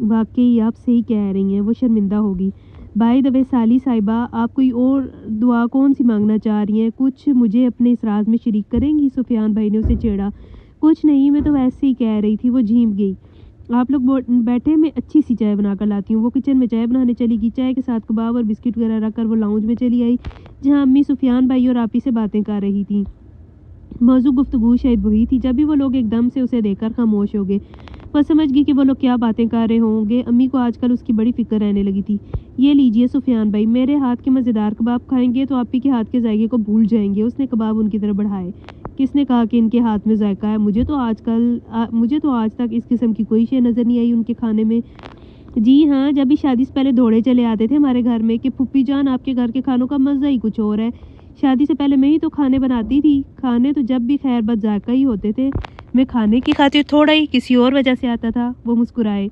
واقعی آپ صحیح کہہ رہی ہیں، وہ شرمندہ ہوگی۔ بائی دا وے سالی صاحبہ، آپ کوئی اور دعا کون سی مانگنا چاہ رہی ہیں؟ کچھ مجھے اپنے اس راز میں شریک کریں گی؟ سفیان بھائی نے اسے چھیڑا۔ کچھ نہیں، میں تو ویسے ہی کہہ رہی تھی۔ وہ جھینپ گئی۔ آپ لوگ بیٹھے، میں اچھی سی چائے بنا کر لاتی ہوں۔ وہ کچن میں چائے بنانے چلی گئی۔ چائے کے ساتھ کباب اور بسکٹ وغیرہ رکھ کر وہ لاؤنج میں چلی آئی، جہاں امی سفیان بھائی اور آپی سے باتیں کر رہی تھیں۔ موضوع گفتگو شاید وہی تھی۔ جب بھی وہ لوگ ایک دم سے اسے دیکھ کر خاموش ہو گئے، وہ سمجھ گئی کہ وہ لوگ کیا باتیں کر رہے ہوں گے۔ امی کو آج کل اس کی بڑی فکر رہنے لگی تھی۔ یہ لیجئے سفیان بھائی، میرے ہاتھ کے مزیدار کباب کھائیں گے تو آپی کے ہاتھ کے ذائقے کو بھول جائیں گے۔ اس نے کباب ان کی طرف بڑھائے۔ کس نے کہا کہ ان کے ہاتھ میں ذائقہ ہے؟ مجھے تو آج تک اس قسم کی کوئی شے نظر نہیں آئی ان کے کھانے میں۔ جی ہاں، جب بھی شادی سے پہلے دوڑے چلے آتے تھے ہمارے گھر میں کہ پھوپھی جان آپ کے گھر کے کھانوں کا مزہ ہی کچھ اور ہے۔ شادی سے پہلے میں ہی تو کھانے بناتی تھی۔ کھانے تو جب بھی خیر بد ذائقہ ہی ہوتے تھے۔ میں کھانے کی خاطر تھوڑا ہی کسی اور وجہ سے آتا تھا۔ وہ مسکرائے۔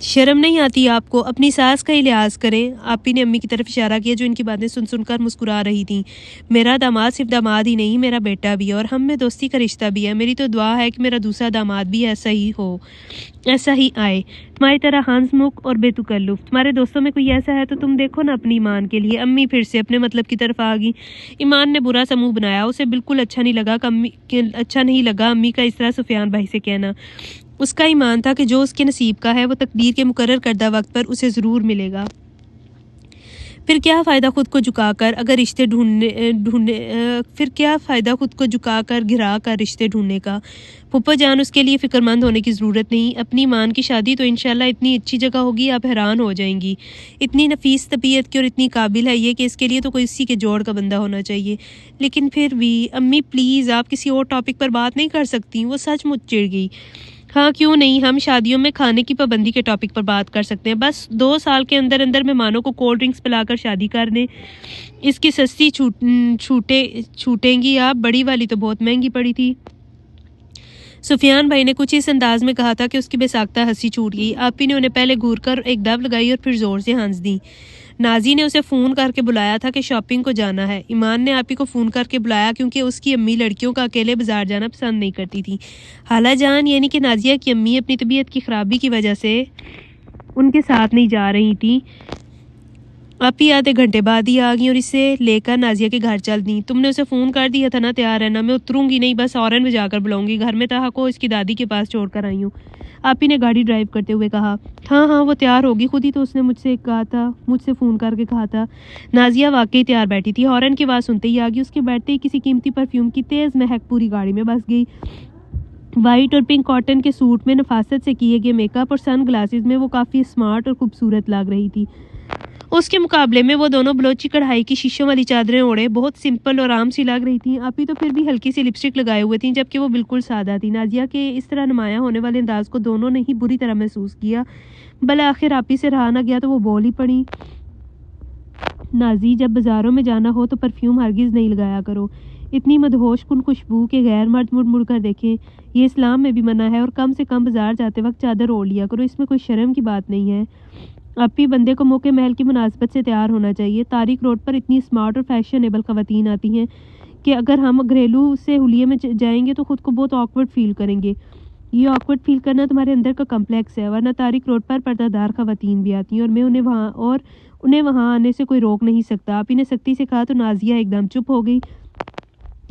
شرم نہیں آتی آپ کو؟ اپنی ساس کا ہی لحاظ کریں۔ آپی نے امی کی طرف اشارہ کیا جو ان کی باتیں سن کر مسکرا رہی تھیں۔ میرا داماد صرف داماد ہی نہیں، میرا بیٹا بھی ہے، اور ہم میں دوستی کا رشتہ بھی ہے۔ میری تو دعا ہے کہ میرا دوسرا داماد بھی ایسا ہی آئے، تمہاری طرح ہنس مکھ اور بے تکلف۔ تمہارے دوستوں میں کوئی ایسا ہے تو تم دیکھو نا اپنی ایمان کے لیے۔ امی پھر سے اپنے مطلب کی طرف آ گئی۔ ایمان نے برا سا منہ بنایا۔ اسے بالکل اچھا نہیں لگا امی کا اس طرح سفیان بھائی سے کہنا۔ اس کا ایمان تھا کہ جو اس کے نصیب کا ہے وہ تقدیر کے مقرر کردہ وقت پر اسے ضرور ملے گا۔ پھر کیا فائدہ خود کو جھکا کر گھرا کر رشتے ڈھونڈنے کا؟ پھپھا جان، اس کے لیے فکر مند ہونے کی ضرورت نہیں۔ اپنی ایمان کی شادی تو انشاءاللہ اتنی اچھی جگہ ہوگی، آپ حیران ہو جائیں گی۔ اتنی نفیس طبیعت کی اور اتنی قابل ہے یہ کہ اس کے لیے تو کوئی اسی کے جوڑ کا بندہ ہونا چاہیے۔ لیکن پھر بھی امی پلیز، آپ کسی اور ٹاپک پر بات نہیں کر سکتی؟ وہ سچ مچ چڑ گئی۔ ہاں کیوں نہیں، ہم شادیوں میں کھانے کی پابندی کے ٹاپک پر بات کر سکتے ہیں۔ بس 2 سال کے اندر مہمانوں کو کولڈ ڈرنکس پلا کر شادی کر دیں۔ اس کی سستی چھوٹیں گی آپ، بڑی والی تو بہت مہنگی پڑی تھی۔ سفیان بھائی نے کچھ اس انداز میں کہا تھا کہ اس کی بے ساختہ ہنسی چھوٹ گئی۔ آپی نے انہیں پہلے گھور کر ایک دب لگائی اور پھر زور سے ہنس دی۔ نازی نے اسے فون کر کے بلایا تھا کہ شاپنگ کو جانا ہے۔ ایمان نے آپی کو فون کر کے بلایا کیونکہ اس کی امی لڑکیوں کا اکیلے بازار جانا پسند نہیں کرتی تھی۔ خالہ جان یعنی کہ نازیہ کی امی اپنی طبیعت کی خرابی کی وجہ سے ان کے ساتھ نہیں جا رہی تھی۔ آپی آدھے گھنٹے بعد ہی آ گئی اور اسے لے کر نازیہ کے گھر چل دیں۔ تم نے اسے فون کر دیا تھا نا، تیار رہنا، میں اتروں گی نہیں، بس ہارن بجا کر بلاؤں گی۔ گھر میں تاہا کو اس کی دادی کے پاس چھوڑ کر آئی ہوں۔ آپی نے گاڑی ڈرائیو کرتے ہوئے کہا۔ ہاں وہ تیار ہوگی، خود ہی تو اس نے مجھ سے فون کر کے کہا تھا۔ نازیہ واقعی تیار بیٹھی تھی۔ ہارن کی آواز سنتے ہی آ گئی۔ اس کے بیٹھتے ہی کسی قیمتی پرفیوم کی تیز مہک پوری گاڑی میں بس گئی۔ وائٹ اور پنک کاٹن کے سوٹ میں نفاست سے کیے گئے میک اپ اور سن گلاسز میں وہ کافی سمارٹ اور خوبصورت لگ رہی تھی۔ اس کے مقابلے میں وہ دونوں بلوچی کڑھائی کی شیشوں والی چادریں اوڑھے بہت سمپل اور عام سی لگ رہی تھیں۔ آپی تو پھر بھی ہلکی سی لپسٹک لگائے ہوئے تھیں، جبکہ وہ بالکل سادہ تھی۔ نازیہ کے اس طرح نمایاں ہونے والے انداز کو دونوں نے ہی بری طرح محسوس کیا۔ بالآخر آپی سے رہا نہ گیا تو وہ بول ہی پڑی۔ نازی، جب بازاروں میں جانا ہو تو پرفیوم ہرگز نہیں لگایا کرو، اتنی مدہوش کن خوشبو کہ غیر مرد مڑ کر دیکھیں۔ یہ اسلام میں بھی منع ہے، اور کم سے کم بازار جاتے وقت چادر اوڑھ لیا کرو، اس میں کوئی شرم کی بات نہیں ہے۔ آپی، بندے کو موقع محل کی مناسبت سے تیار ہونا چاہیے۔ تاریک روڈ پر اتنی سمارٹ اور فیشنیبل خواتین آتی ہیں کہ اگر ہم گھریلو سے حلیے میں جائیں گے تو خود کو بہت آکورڈ فیل کریں گے۔ یہ آکورڈ فیل کرنا تمہارے اندر کا کمپلیکس ہے، ورنہ تاریک روڈ پر پردہ دار خواتین بھی آتی ہیں اور انہیں وہاں آنے سے کوئی روک نہیں سکتا۔ آپی نے سختی سے کہا تو نازیہ ایک دم چپ ہو گئی،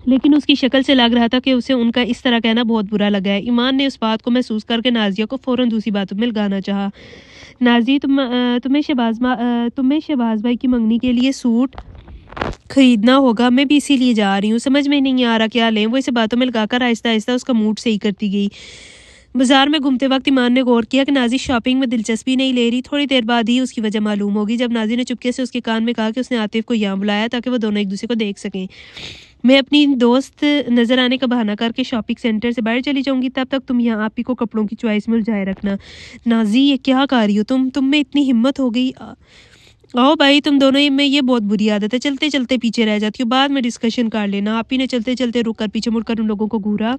لیکن اس کی شکل سے لگ رہا تھا کہ اسے ان کا اس طرح کہنا بہت برا لگا ہے۔ ایمان نے اس بات کو محسوس کر کے نازیہ کو فوراً دوسری باتوں میں لگانا چاہا۔ نازی، تمہیں شہباز بھائی کی منگنی کے لیے سوٹ خریدنا ہوگا، میں بھی اسی لیے جا رہی ہوں، سمجھ میں نہیں آ رہا کیا لیں۔ وہ اسے باتوں میں لگا کر آہستہ آہستہ اس کا موڈ صحیح کرتی گئی۔ بازار میں گھومتے وقت ایمان نے غور کیا کہ نازی شاپنگ میں دلچسپی نہیں لے رہی۔ تھوڑی دیر بعد ہی اس کی وجہ معلوم ہوگی جب نازی نے چپکے سے اس کے کان میں کہا کہ اس نے عاطف کو یہاں بلایا تاکہ وہ دونوں ایک دوسرے کو دیکھ سکیں۔ میں اپنی دوست نظر آنے کا بہانہ کر کے شاپنگ سینٹر سے باہر چلی جاؤں گی، تب تک تم یہاں آپی کو کپڑوں کی چوائس میں الجھائے رکھنا۔ نازی، یہ کیا کر رہی ہو تم میں اتنی ہمت ہو گئی؟ آؤ بھائی، تم دونوں میں یہ بہت بری عادت ہے، چلتے چلتے پیچھے رہ جاتی ہو، بعد میں ڈسکشن کر لینا۔ آپی نے چلتے چلتے رک کر پیچھے مڑ کر ان لوگوں کو گھورا۔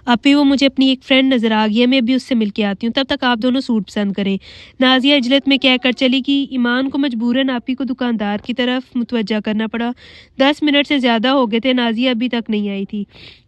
آپی، وہ مجھے اپنی ایک فرینڈ نظر آ گئی ہے، میں ابھی اس سے مل کے آتی ہوں، تب تک آپ دونوں سوٹ پسند کریں۔ نازیہ عجلت میں کہہ کر چلی گئی۔ ایمان کو مجبوراً آپی کو دکاندار کی طرف متوجہ کرنا پڑا۔ 10 منٹ سے زیادہ ہو گئے تھے، نازیہ ابھی تک نہیں آئی تھی۔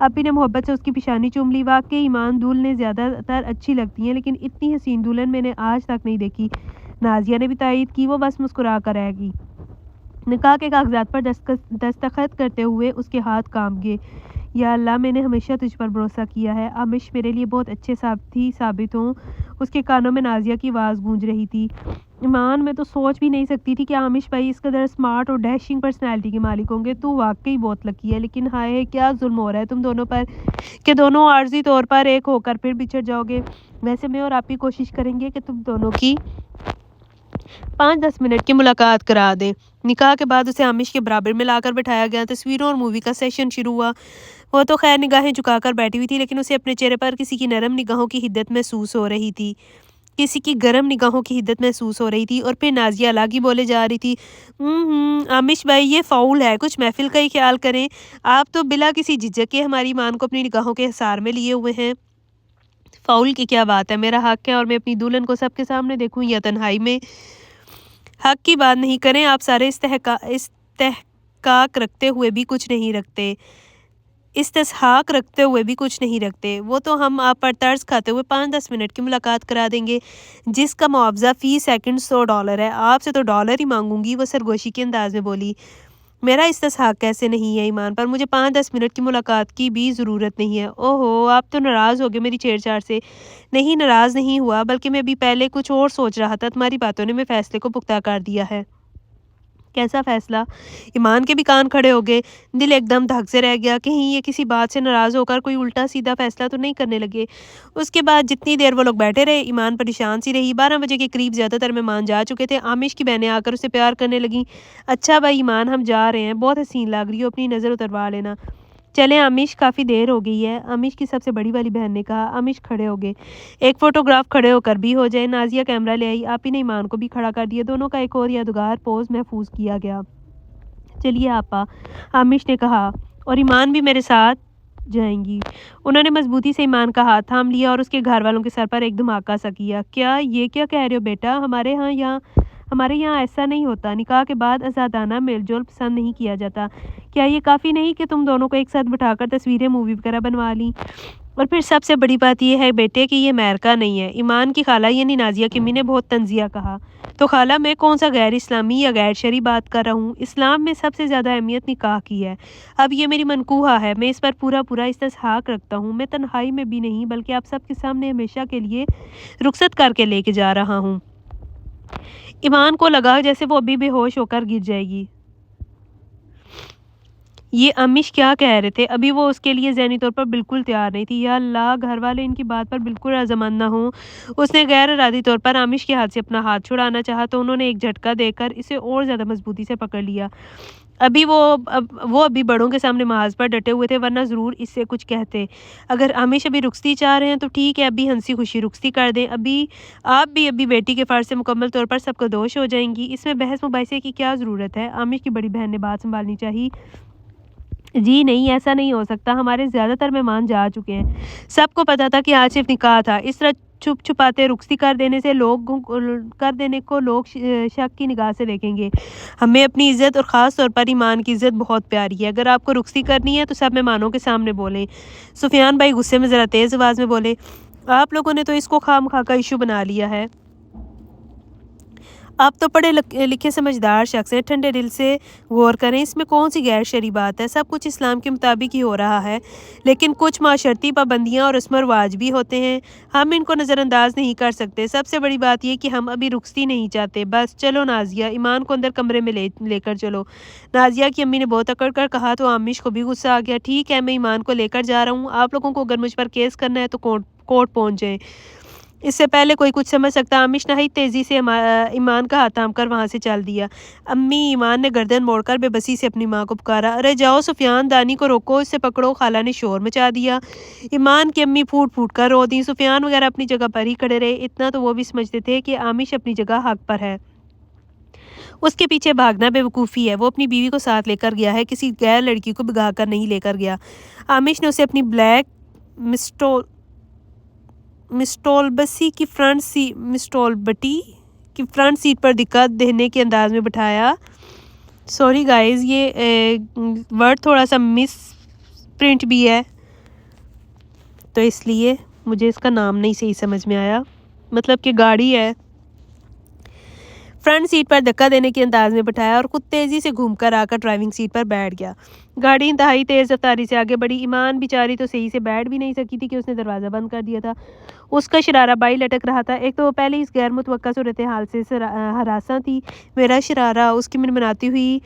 آپی نے محبت سے اس کی پیشانی چوم لی۔ واقعی ایمان دلہنیں زیادہ تر اچھی لگتی ہیں لیکن اتنی حسین دلہن میں نے آج تک نہیں دیکھی۔ نازیہ نے بھی تائید کی، وہ بس مسکرا کر رہ گئی۔ نکاح کے کاغذات پر دستخط کرتے ہوئے اس کے ہاتھ کانپ گئے۔ یا اللہ، میں نے ہمیشہ تجھ پر بھروسہ کیا ہے، آمش میرے لیے بہت اچھے ساتھی ثابت ہوں۔ اس کے کانوں میں نازیہ کی آواز گونج رہی تھی۔ ایمان، میں تو سوچ بھی نہیں سکتی تھی کہ آمش بھائی اس قدر اسمارٹ اور ڈیشنگ پرسنالٹی کے مالک ہوں گے۔ تو واقعی بہت لکی ہے، لیکن ہائے کیا ظلم ہو رہا ہے تم دونوں پر کہ دونوں عارضی طور پر ایک ہو کر پھر بچھڑ جاؤ گے۔ ویسے میں اور آپ ہی کوشش کریں گے کہ تم دونوں کی 5-10 منٹ کی ملاقات کرا دیں۔ نکاح کے بعد اسے آمش کے برابر میں لا کر بٹھایا گیا۔ تصویروں اور مووی کا سیشن شروع ہوا۔ وہ تو خیر نگاہیں جھکا کر بیٹھی ہوئی تھی لیکن اسے اپنے چہرے پر کسی کی نرم نگاہوں کی حدت محسوس ہو رہی تھی، کسی کی گرم نگاہوں کی حدت محسوس ہو رہی تھی۔ اور پھر نازیہ الگ ہی بولے جا رہی تھی، آمش بھائی یہ فاؤل ہے، کچھ محفل کا ہی خیال کریں۔ آپ تو بلا کسی جھجک کے ہماری ایمان کو اپنی نگاہوں کے حصار میں لیے ہوئے ہیں۔ فاؤل کی کیا بات ہے، میرا حق ہے اور میں اپنی دلہن کو سب کے سامنے دیکھوں یا تنہائی میں؟ حق کی بات نہیں کریں، آپ سارے استحقاق رکھتے ہوئے بھی کچھ نہیں رکھتے، استصحاق رکھتے ہوئے بھی کچھ نہیں رکھتے۔ وہ تو ہم آپ پر طرز کھاتے ہوئے 5-10 منٹ کی ملاقات کرا دیں گے، جس کا معاوضہ فی سیکنڈ $100 ہے۔ آپ سے تو ڈالر ہی مانگوں گی، وہ سرگوشی کے انداز میں بولی۔ میرا استحقاق کیسے نہیں ہے ایمان پر؟ مجھے 5-10 منٹ کی ملاقات کی بھی ضرورت نہیں ہے۔ اوہو، آپ تو ناراض ہو گئے میری چھیڑ چھاڑ سے۔ نہیں، ناراض نہیں ہوا، بلکہ میں بھی پہلے کچھ اور سوچ رہا تھا۔ تمہاری باتوں نے میرے فیصلے کو پختہ کر دیا ہے۔ کیسا فیصلہ؟ ایمان کے بھی کان کھڑے ہو گئے، دل ایک دم دھک سے رہ گیا، کہیں یہ کسی بات سے ناراض ہو کر کوئی الٹا سیدھا فیصلہ تو نہیں کرنے لگے۔ اس کے بعد جتنی دیر وہ لوگ بیٹھے رہے، ایمان پریشان سی رہی۔ 12 بجے کے قریب زیادہ تر مہمان جا چکے تھے۔ آمش کی بہنیں آ کر اسے پیار کرنے لگیں۔ اچھا بھائی ایمان، ہم جا رہے ہیں، بہت حسین لگ رہی ہو، اپنی نظر اتروا لینا۔ چلیں آمش، کافی دیر ہو گئی ہے، آمش کی سب سے بڑی والی بہن نے کہا۔ آمش کھڑے ہو گئے۔ ایک فوٹوگراف کھڑے ہو کر بھی ہو جائے۔ نازیہ کیمرہ لے آئی، آپی نے ایمان کو بھی کھڑا کر دیا۔ دونوں کا ایک اور یادگار پوز محفوظ کیا گیا۔ چلیے آپا، آمش نے کہا، اور ایمان بھی میرے ساتھ جائیں گی۔ انہوں نے مضبوطی سے ایمان کا ہاتھ تھام لیا اور اس کے گھر والوں کے سر پر ایک دھماکہ سا کیا۔ یہ کیا کہہ رہے ہو بیٹا؟ ہمارے یہاں ایسا نہیں ہوتا۔ نکاح کے بعد آزادانہ میل جول پسند نہیں کیا جاتا۔ کیا یہ کافی نہیں کہ تم دونوں کو ایک ساتھ بٹھا کر تصویریں مووی وغیرہ بنوا لیں؟ اور پھر سب سے بڑی بات یہ ہے بیٹے کہ یہ امریکہ نہیں ہے۔ ایمان کی خالہ یعنی نازیہ کی امی نے بہت تنزیہ کہا۔ تو خالہ، میں کون سا غیر اسلامی یا غیر شرعی بات کر رہا ہوں؟ اسلام میں سب سے زیادہ اہمیت نکاح کی ہے۔ اب یہ میری منکوحہ ہے، میں اس پر پورا استحقاق رکھتا ہوں۔ میں تنہائی میں بھی نہیں بلکہ آپ سب کے سامنے ہمیشہ کے لیے رخصت کر کے لے کے جا رہا ہوں۔ ایمان کو لگا جیسے وہ ابھی بے ہوش ہو کر گر جائے گی۔ یہ آمش کیا کہہ رہے تھے؟ ابھی وہ اس کے لیے ذہنی طور پر بالکل تیار نہیں تھی۔ یا اللہ، گھر والے ان کی بات پر بالکل رضامند نہ ہوں۔ اس نے غیر ارادی طور پر آمش کے ہاتھ سے اپنا ہاتھ چھڑانا چاہا تو انہوں نے ایک جھٹکا دے کر اسے اور زیادہ مضبوطی سے پکڑ لیا۔ وہ ابھی بڑوں کے سامنے محاذ پر ڈٹے ہوئے تھے، ورنہ ضرور اس سے کچھ کہتے۔ اگر آمش ابھی رخصتی چاہ رہے ہیں تو ٹھیک ہے، ابھی ہنسی خوشی رخصتی کر دیں۔ آپ بھی ابھی بیٹی کے فرض سے مکمل طور پر سب کو دوش ہو جائیں گی۔ اس میں بحث مباحثے کی کیا ضرورت ہے؟ آمش کی بڑی بہن نے بات سنبھالنی چاہی۔ جی نہیں، ایسا نہیں ہو سکتا، ہمارے زیادہ تر مہمان جا چکے ہیں۔ سب کو پتا تھا کہ آج صرف نکاح تھا۔ اس طرح چھپ چھپاتے رخصتی کر دینے کو لوگ شک کی نگاہ سے دیکھیں گے۔ ہمیں اپنی عزت اور خاص طور پر ایمان کی عزت بہت پیاری ہے۔ اگر آپ کو رخصتی کرنی ہے تو سب مہمانوں کے سامنے بولیں۔ سفیان بھائی غصے میں ذرا تیز آواز میں بولے، آپ لوگوں نے تو اس کو خام خواہ کا ایشو بنا لیا ہے۔ آپ تو پڑھے لکھے سمجھدار شخص ہیں، ٹھنڈے دل سے غور کریں، اس میں کون سی غیر شرعی بات ہے؟ سب کچھ اسلام کے مطابق ہی ہو رہا ہے، لیکن کچھ معاشرتی پابندیاں اور رسم و رواج بھی ہوتے ہیں، ہم ان کو نظر انداز نہیں کر سکتے۔ سب سے بڑی بات یہ کہ ہم ابھی رخصتی نہیں چاہتے۔ بس چلو نازیہ، ایمان کو اندر کمرے میں لے کر چلو۔ نازیہ کی امی نے بہت اکڑ کر کہا تو آمش کو بھی غصہ آ گیا۔ ٹھیک ہے، میں ایمان کو لے کر جا رہا ہوں، آپ لوگوں کو اگر مجھ پر کیس کرنا ہے تو کورٹ پہنچ جائیں، اس سے پہلے کوئی کچھ سمجھ سکتا۔ آمش نہایت تیزی سے ایمان کا ہاتھ تھام کر وہاں سے چل دیا۔ امی، ایمان نے گردن موڑ کر بے بسی سے اپنی ماں کو پکارا۔ ارے جاؤ سفیان، دانی کو روکو، اسے پکڑو۔ خالہ نے شور مچا دیا۔ ایمان کی امی پھوٹ پھوٹ کر رو دیں۔ سفیان وغیرہ اپنی جگہ پر ہی کھڑے رہے۔ اتنا تو وہ بھی سمجھتے تھے کہ آمش اپنی جگہ حق پر ہے، اس کے پیچھے بھاگنا بے وقوفی ہے۔ وہ اپنی بیوی کو ساتھ لے کر گیا ہے، کسی غیر لڑکی کو بھگا کر نہیں لے کر گیا۔ آمش نے اسے اپنی بلیک مسٹولبٹی کی فرنٹ سیٹ پر دقت دینے کے انداز میں بٹھایا۔ سوری گائز، یہ ورڈ تھوڑا سا مس پرنٹ بھی ہے۔ تو اس لیے مجھے اس کا نام نہیں صحیح سمجھ میں آیا، مطلب کہ گاڑی ہے۔ فرنٹ سیٹ پر دھکا دینے کے انداز میں بٹھایا اور خود تیزی سے گھوم کر آ کر ڈرائیونگ سیٹ پر بیٹھ گیا۔ گاڑی انتہائی تیز رفتاری سے آگے بڑھی۔ ایمان بیچاری تو صحیح سے بیٹھ بھی نہیں سکی تھی کہ اس نے دروازہ بند کر دیا تھا۔ اس کا شرارہ بائی لٹک رہا تھا۔ ایک تو وہ پہلے اس غیر متوقع صورتحال سے ہراساں تھی۔ میرا شرارہ، اس کی منمناتی ہوئی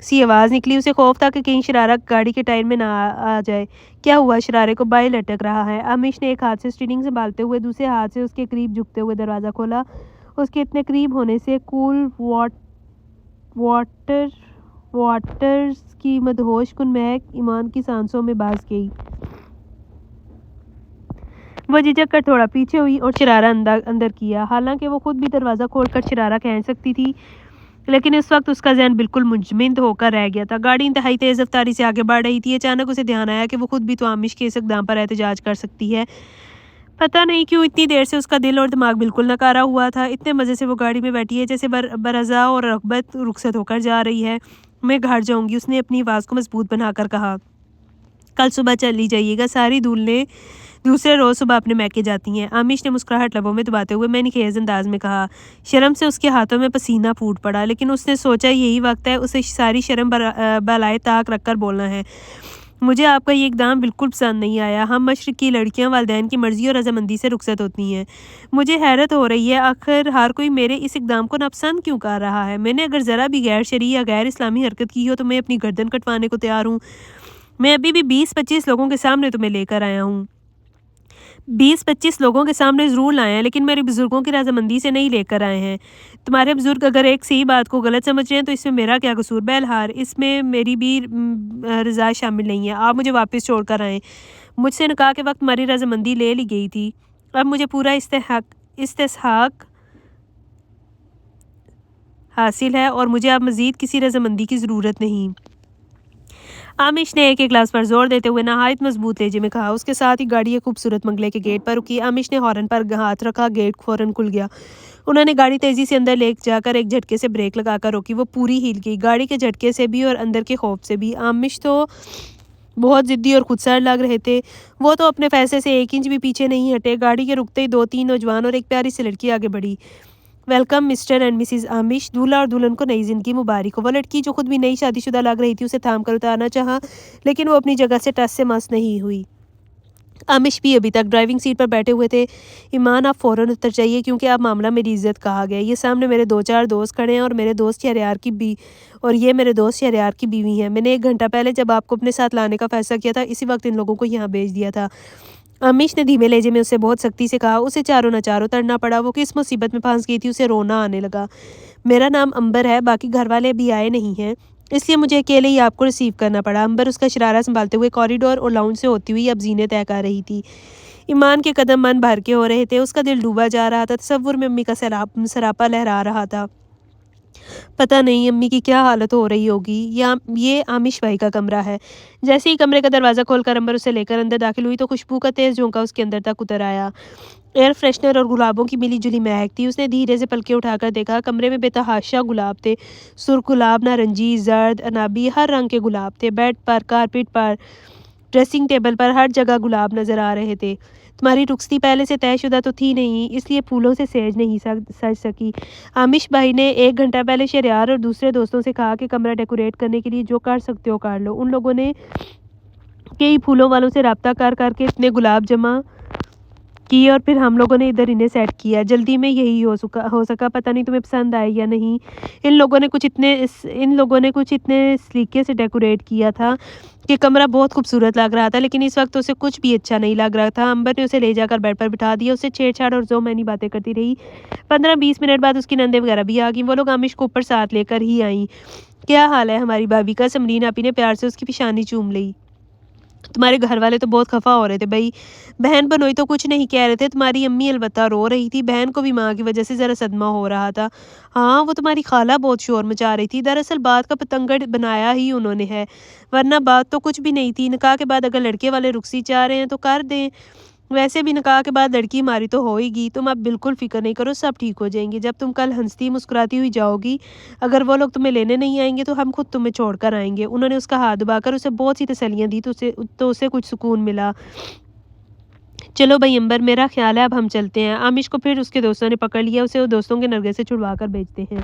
سی آواز نکلی۔ اسے خوف تھا کہ کہیں شرارہ گاڑی کے ٹائر میں نہ آ جائے۔ کیا ہوا؟ شرارے کو بائی لٹک رہا ہے۔ آمش نے ایک ہاتھ سے اسٹیئرنگ سنبھالتے ہوئے دوسرے ہاتھ سے اس کے قریب جھکتے ہوئے دروازہ کھولا۔ اس کے اتنے قریب ہونے سے کول واٹرز کی مدہوش کن مہک ایمان کی سانسوں میں باز گئی۔ وہ جھجک کر تھوڑا پیچھے ہوئی اور شرارہ اندر کیا۔ حالانکہ وہ خود بھی دروازہ کھول کر شرارہ کھینچ سکتی تھی، لیکن اس وقت اس کا ذہن بالکل منجمد ہو کر رہ گیا تھا۔ گاڑی انتہائی تیز رفتاری سے آگے بڑھ رہی تھی۔ اچانک اسے دھیان آیا کہ وہ خود بھی تو آمش کے اس اقدام پر احتجاج کر سکتی ہے۔ پتہ نہیں کیوں اتنی دیر سے اس کا دل اور دماغ بالکل ناکارہ ہوا تھا۔ اتنے مزے سے وہ گاڑی میں بیٹھی ہے جیسے برضا اور رغبت رخصت ہو کر جا رہی ہے۔ میں گھر جاؤں گی، اس نے اپنی آواز کو مضبوط بنا کر کہا۔ کل صبح چلی جائیے گا، ساری دھولیں دوسرے روز صبح اپنے میکے جاتی ہیں، آمش نے مسکراہٹ لبوں میں دباتے ہوئے میں نے خیز انداز میں کہا۔ شرم سے اس کے ہاتھوں میں پسینہ پھوٹ پڑا، لیکن اس نے سوچا یہی وقت ہے اسے ساری شرم بالائے طاق رکھ کر بولنا ہے۔ مجھے آپ کا یہ اقدام بالکل پسند نہیں آیا۔ ہم مشرق کی لڑکیاں والدین کی مرضی اور رضامندی سے رخصت ہوتی ہیں۔ مجھے حیرت ہو رہی ہے آخر ہر کوئی میرے اس اقدام کو ناپسند کیوں کر رہا ہے۔ میں نے اگر ذرا بھی غیر شرعی یا غیر اسلامی حرکت کی ہو تو میں اپنی گردن کٹوانے کو تیار ہوں۔ میں ابھی بھی 20-25 لوگوں کے سامنے تمہیں لے کر آیا ہوں۔ 20-25 لوگوں کے سامنے ضرور لائے ہیں، لیکن میرے بزرگوں کی رضامندی سے نہیں لے کر آئے ہیں۔ تمہارے بزرگ اگر ایک صحیح بات کو غلط سمجھ رہے ہیں تو اس میں میرا کیا قصور؟ بہرحال اس میں میری بھی رضا شامل نہیں ہے۔ آپ مجھے واپس چھوڑ کر آئیں۔ مجھ سے نکاح کے وقت ہماری رضامندی لے لی گئی تھی، اب مجھے پورا استحقاق حاصل ہے اور مجھے اب مزید کسی رضامندی کی ضرورت نہیں۔ آمش نے ایک گلاس پر زور دیتے ہوئے نہایت مضبوط لہجے میں کہا۔ اس کے ساتھ ہی گاڑی ایک خوبصورت بنگلے کے گیٹ پر رکی۔ آمش نے ہارن پر ہاتھ رکھا، گیٹ فوراً کھل گیا۔ انہوں نے گاڑی تیزی سے اندر لے جا کر ایک جھٹکے سے بریک لگا کر روکی۔ وہ پوری ہل گئی، گاڑی کے جھٹکے سے بھی اور اندر کے خوف سے بھی۔ آمش تو بہت ضدی اور خودسر لگ رہے تھے، وہ تو اپنے فیصلے سے 1 انچ بھی پیچھے نہیں ہٹے۔ گاڑی کے رکتے ہی 2-3 نوجوان اور ایک پیاری سی لڑکی آگے بڑھی۔ ویلکم مسٹر اینڈ مسز آمش، دولہا اور دلہن کو نئی زندگی مبارک ہو۔ وہ لڑکی جو خود بھی نئی شادی شدہ لگ رہی تھی اسے تھام کر اتارنا چاہا، لیکن وہ اپنی جگہ سے ٹس سے مس نہیں ہوئی۔ آمش بھی ابھی تک ڈرائیونگ سیٹ پر بیٹھے ہوئے تھے۔ ایمان آپ فوراً اتر جائیے کیونکہ اب معاملہ میری عزت کہا گیا۔ یہ سامنے میرے 2-4 دوست کھڑے ہیں اور یہ میرے دوست شہریار کی بیوی ہیں۔ میں نے 1 گھنٹہ پہلے جب آپ کو اپنے ساتھ لانے کا فیصلہ کیا تھا اسی وقت ان لوگوں کو یہاں بھیج دیا تھا۔ آمش نے دھیمے لہجے میں اسے بہت سختی سے کہا۔ اسے چاروں ناچار اترنا پڑا۔ وہ کس مصیبت میں پھنس گئی تھی، اسے رونا آنے لگا۔ میرا نام امبر ہے، باقی گھر والے بھی آئے نہیں ہیں، اس لیے مجھے اکیلے ہی آپ کو ریسیو کرنا پڑا۔ امبر اس کا شرارہ سنبھالتے ہوئے کوریڈور اور لاؤنج سے ہوتی ہوئی اب زینے طے کر رہی تھی۔ ایمان کے قدم من بھر کے ہو رہے تھے، اس کا دل ڈوبا جا رہا تھا۔ تصور میں امی کا سراپا لہرا رہا تھا۔ پتہ نہیں امی کی کیا حالت ہو رہی ہوگی۔ یہ آمش بھائی کا کمرہ ہے۔ جیسے ہی کمرے کا دروازہ کھول کر امبر اسے لے کر اندر داخل ہوئی تو خوشبو کا تیز جھونکا اس کے اندر تک اتر آیا۔ ایئر فریشنر اور گلابوں کی ملی جلی مہک تھی۔ اس نے دھیرے سے پلکیں اٹھا کر دیکھا، کمرے میں بے تحاشا گلاب تھے، سرخ گلاب، نارنجی، زرد، عنابی، ہر رنگ کے گلاب تھے۔ بیڈ پر، کارپٹ پر، ڈریسنگ ٹیبل پر، ہر جگہ گلاب نظر آ رہے تھے۔ تمہاری رخصتی پہلے سے طے شدہ تو تھی نہیں، اس لیے پھولوں سے سیج نہیں سج سکی۔ آمش بھائی نے 1 گھنٹہ پہلے شہریار اور دوسرے دوستوں سے کہا کہ کمرہ ڈیکوریٹ کرنے کے لیے جو کر سکتے ہو کر لو۔ ان لوگوں نے کئی پھولوں والوں سے رابطہ کر کے اتنے گلاب جمع کیے اور پھر ہم لوگوں نے ادھر انہیں سیٹ کیا۔ جلدی میں یہی ہو سکا، پتہ نہیں تمہیں پسند آئے یا نہیں۔ ان لوگوں نے کچھ اتنے سلیقے سے ڈیکوریٹ کیا تھا کہ کمرہ بہت خوبصورت لگ رہا تھا، لیکن اس وقت اسے کچھ بھی اچھا نہیں لگ رہا تھا۔ امبر نے اسے لے جا کر بیڈ پر بٹھا دیا، اسے چھیڑ چھاڑ اور ذومعنی باتیں کرتی رہی۔ 15-20 منٹ بعد اس کی نندیں وغیرہ بھی آ گئیں۔ وہ لوگ آمش کو اوپر ساتھ لے کر ہی آئیں۔ کیا حال ہے ہماری بھابھی کا؟ سمرین آپی نے پیار سے اس کی پیشانی چوم لی۔ تمہارے گھر والے تو بہت خفا ہو رہے تھے بھائی، بہن بنوئی تو کچھ نہیں کہہ رہے تھے، تمہاری امی البتہ رو رہی تھی، بہن کو بھی ماں کی وجہ سے ذرا صدمہ ہو رہا تھا۔ ہاں وہ تمہاری خالہ بہت شور مچا رہی تھی، دراصل بات کا پتنگڑ بنایا ہی انہوں نے ہے، ورنہ بات تو کچھ بھی نہیں تھی۔ نکاح کے بعد اگر لڑکے والے رخصتی چاہ رہے ہیں تو کر دیں، ویسے بھی نکاح کے بعد لڑکی ہماری تو ہوئے گی، تم اب بالکل فکر نہیں کرو، سب ٹھیک ہو جائیں گے۔ جب تم کل ہنستی مسکراتی ہوئی جاؤ گی، اگر وہ لوگ تمہیں لینے نہیں آئیں گے تو ہم خود تمہیں چھوڑ کر آئیں گے۔ انہوں نے اس کا ہاتھ دبا کر اسے بہت سی تسلیاں دی تو اسے کچھ سکون ملا۔ چلو بھائی امبر، میرا خیال ہے اب ہم چلتے ہیں۔ عامش کو پھر اس کے دوستوں نے پکڑ لیا، اسے وہ دوستوں کے نرگس سے چھڑوا کر بھیجتے ہیں۔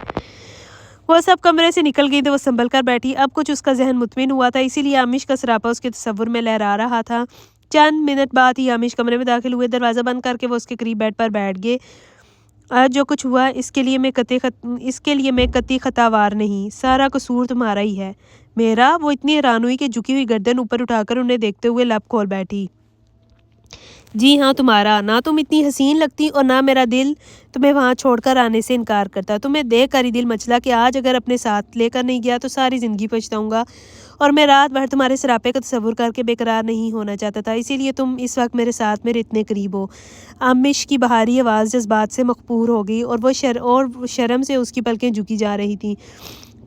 وہ سب کمرے سے نکل گئی تو وہ سنبھل کر بیٹھی، اب کچھ اس کا ذہن مطمئن ہوا تھا، اسی لیے عامش کا سراپا اس کے تصور میں لہرا رہا تھا۔ چند منٹ بعد ہی عامش کمرے میں داخل ہوئے، دروازہ بند کر کے وہ اس کے قریب بیڈ پر بیٹھ گئے۔ آج جو کچھ ہوا اس کے لیے میں قطعی خطاوار نہیں، سارا قصور تمہارا ہی ہے۔ میرا؟ وہ اتنی حیران ہوئی کہ جھکی ہوئی گردن اوپر اٹھا کر انہیں دیکھتے ہوئے لب کھول بیٹھی۔ جی ہاں تمہارا، نہ تم اتنی حسین لگتی اور نہ میرا دل تمہیں وہاں چھوڑ کر آنے سے انکار کرتا۔ تمہیں دیکھ کر ہی دل مچلا کہ آج اگر اپنے ساتھ لے کر نہیں گیا تو ساری زندگی پچھتاؤں گا، اور میں رات بھر تمہارے سراپے کا تصور کر کے بے قرار نہیں ہونا چاہتا تھا، اسی لیے تم اس وقت میرے ساتھ میرے اتنے قریب ہو۔ عامش کی بہاری آواز جذبات سے مخمور ہو گئی اور وہ شرم سے اس کی پلکیں جھکی جا رہی تھیں۔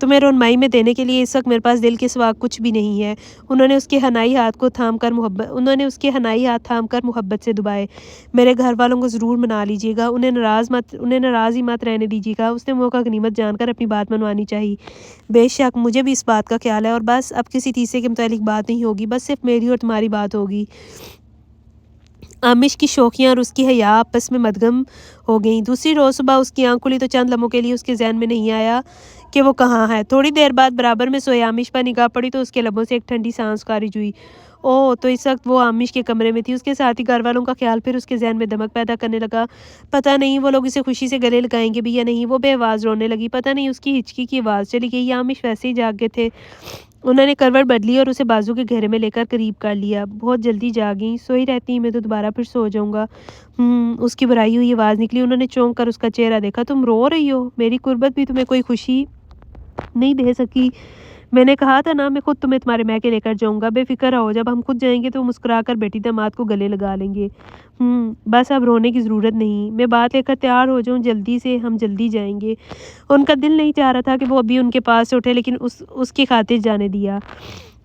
تمہیں رونمائی میں دینے کے لیے اس وقت میرے پاس دل کے سوا کچھ بھی نہیں ہے۔ انہوں نے اس کے حنائی ہاتھ تھام کر محبت سے دبائے۔ میرے گھر والوں کو ضرور منا لیجیے گا، انہیں ناراض ہی مت رہنے دیجیے گا۔ اس نے موقع غنیمت جان کر اپنی بات منوانی چاہی۔ بے شک مجھے بھی اس بات کا خیال ہے، اور بس اب کسی تیسرے کے متعلق بات نہیں ہوگی، بس صرف میری اور تمہاری بات ہوگی۔ عامش کی شوخیاں اور اس کی حیا آپس میں مدغم ہو گئیں۔ دوسری روز صبح اس کی آنکھ کھلی تو چند لمحوں کے لیے اس کے ذہن میں نہیں آیا کہ وہ کہاں ہے۔ تھوڑی دیر بعد برابر میں سوئے عامش پر نگاہ پڑی تو اس کے لبوں سے ایک ٹھنڈی سانس خارج ہوئی۔ اوہ، تو اس وقت وہ عامش کے کمرے میں تھی۔ اس کے ساتھ ہی گھر والوں کا خیال پھر اس کے ذہن میں دمک پیدا کرنے لگا۔ پتہ نہیں وہ لوگ اسے خوشی سے گلے لگائیں گے بھی یا نہیں۔ وہ بے آواز رونے لگی، پتہ نہیں اس کی ہچکی کی آواز چلی گئی یا عامش ویسے ہی جاگ گئے تھے۔ انہوں نے کروٹ بدلی اور اسے بازو کے گھیرے میں لے کر قریب کر لیا۔ بہت جلدی جاگیں، سوئی رہتی میں تو دوبارہ پھر سو جاؤں گا۔ اس کی بھرائی ہوئی آواز نکلی۔ انہوں نے چونک کر اس کا چہرہ دیکھا۔ تم رو رہی ہو؟ میری قربت بھی تمہیں کوئی خوشی نہیں دے سکی؟ میں نے کہا تھا نا، میں خود تمہیں تمہارے میکے لے کر جاؤں گا، بے فکر رہو، جب ہم خود جائیں گے تو مسکرا کر بیٹی داماد کو گلے لگا لیں گے۔ بس اب رونے کی ضرورت نہیں، میں بات لے کر تیار ہو جاؤں جلدی سے، ہم جلدی جائیں گے۔ ان کا دل نہیں چاہ رہا تھا کہ وہ ابھی ان کے پاس سے اٹھے، لیکن اس کی خاطر جانے دیا۔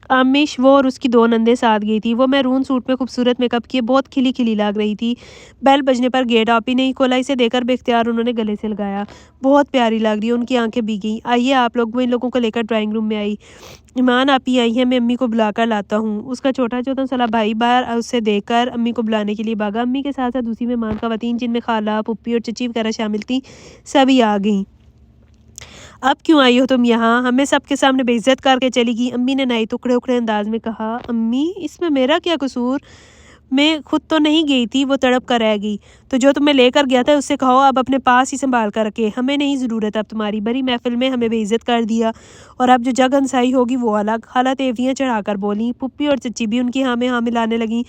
عامش، وہ اور اس کی دو نندیں ساتھ گئی تھی۔ وہ میرون سوٹ میں خوبصورت میک اپ کیے بہت کھلی کھلی لگ رہی تھی۔ بیل بجنے پر گیٹ آپ ہی نہیں کھولا، اسے دے کر بے اختیار انہوں نے گلے سے لگایا۔ بہت پیاری لگ رہی ہے، ان کی آنکھیں بھیگ گئیں۔ آئیے آپ لوگ، وہ ان لوگوں کو لے کر ڈرائنگ روم میں آئی۔ ایمان آپ ہی آئی ہیں، میں امی کو بلا کر لاتا ہوں۔ اس کا چھوٹا سالا بھائی باہر اسے دیکھ کر امی کو بلانے کے لیے بھاگا۔ امی کے ساتھ ساتھ دوسری مہمان خواتین جن میں خالہ، پھپھی اور چچی وغیرہ شامل تھیں، سبھی آ گئیں۔ اب کیوں آئی ہو تم یہاں؟ ہمیں سب کے سامنے بے عزت کر کے چلی گئی، امی نے نائی ٹکڑے اکھڑے انداز میں کہا۔ امی، اس میں میرا کیا قصور؟ میں خود تو نہیں گئی تھی، وہ تڑپ کر رہ گئی۔ تو جو تمہیں لے کر گیا تھا اس سے کہو اب اپنے پاس ہی سنبھال کر رکھے، ہمیں نہیں ضرورت اب تمہاری، بڑی محفل میں ہمیں بے عزت کر دیا، اور اب جو جگ ہنسائی ہوگی وہ الگ۔ خالہ تیوریاں چڑھا کر بولیں، پھپھی اور چچی بھی ان کی ہاں میں ہاں ملانے لگیں،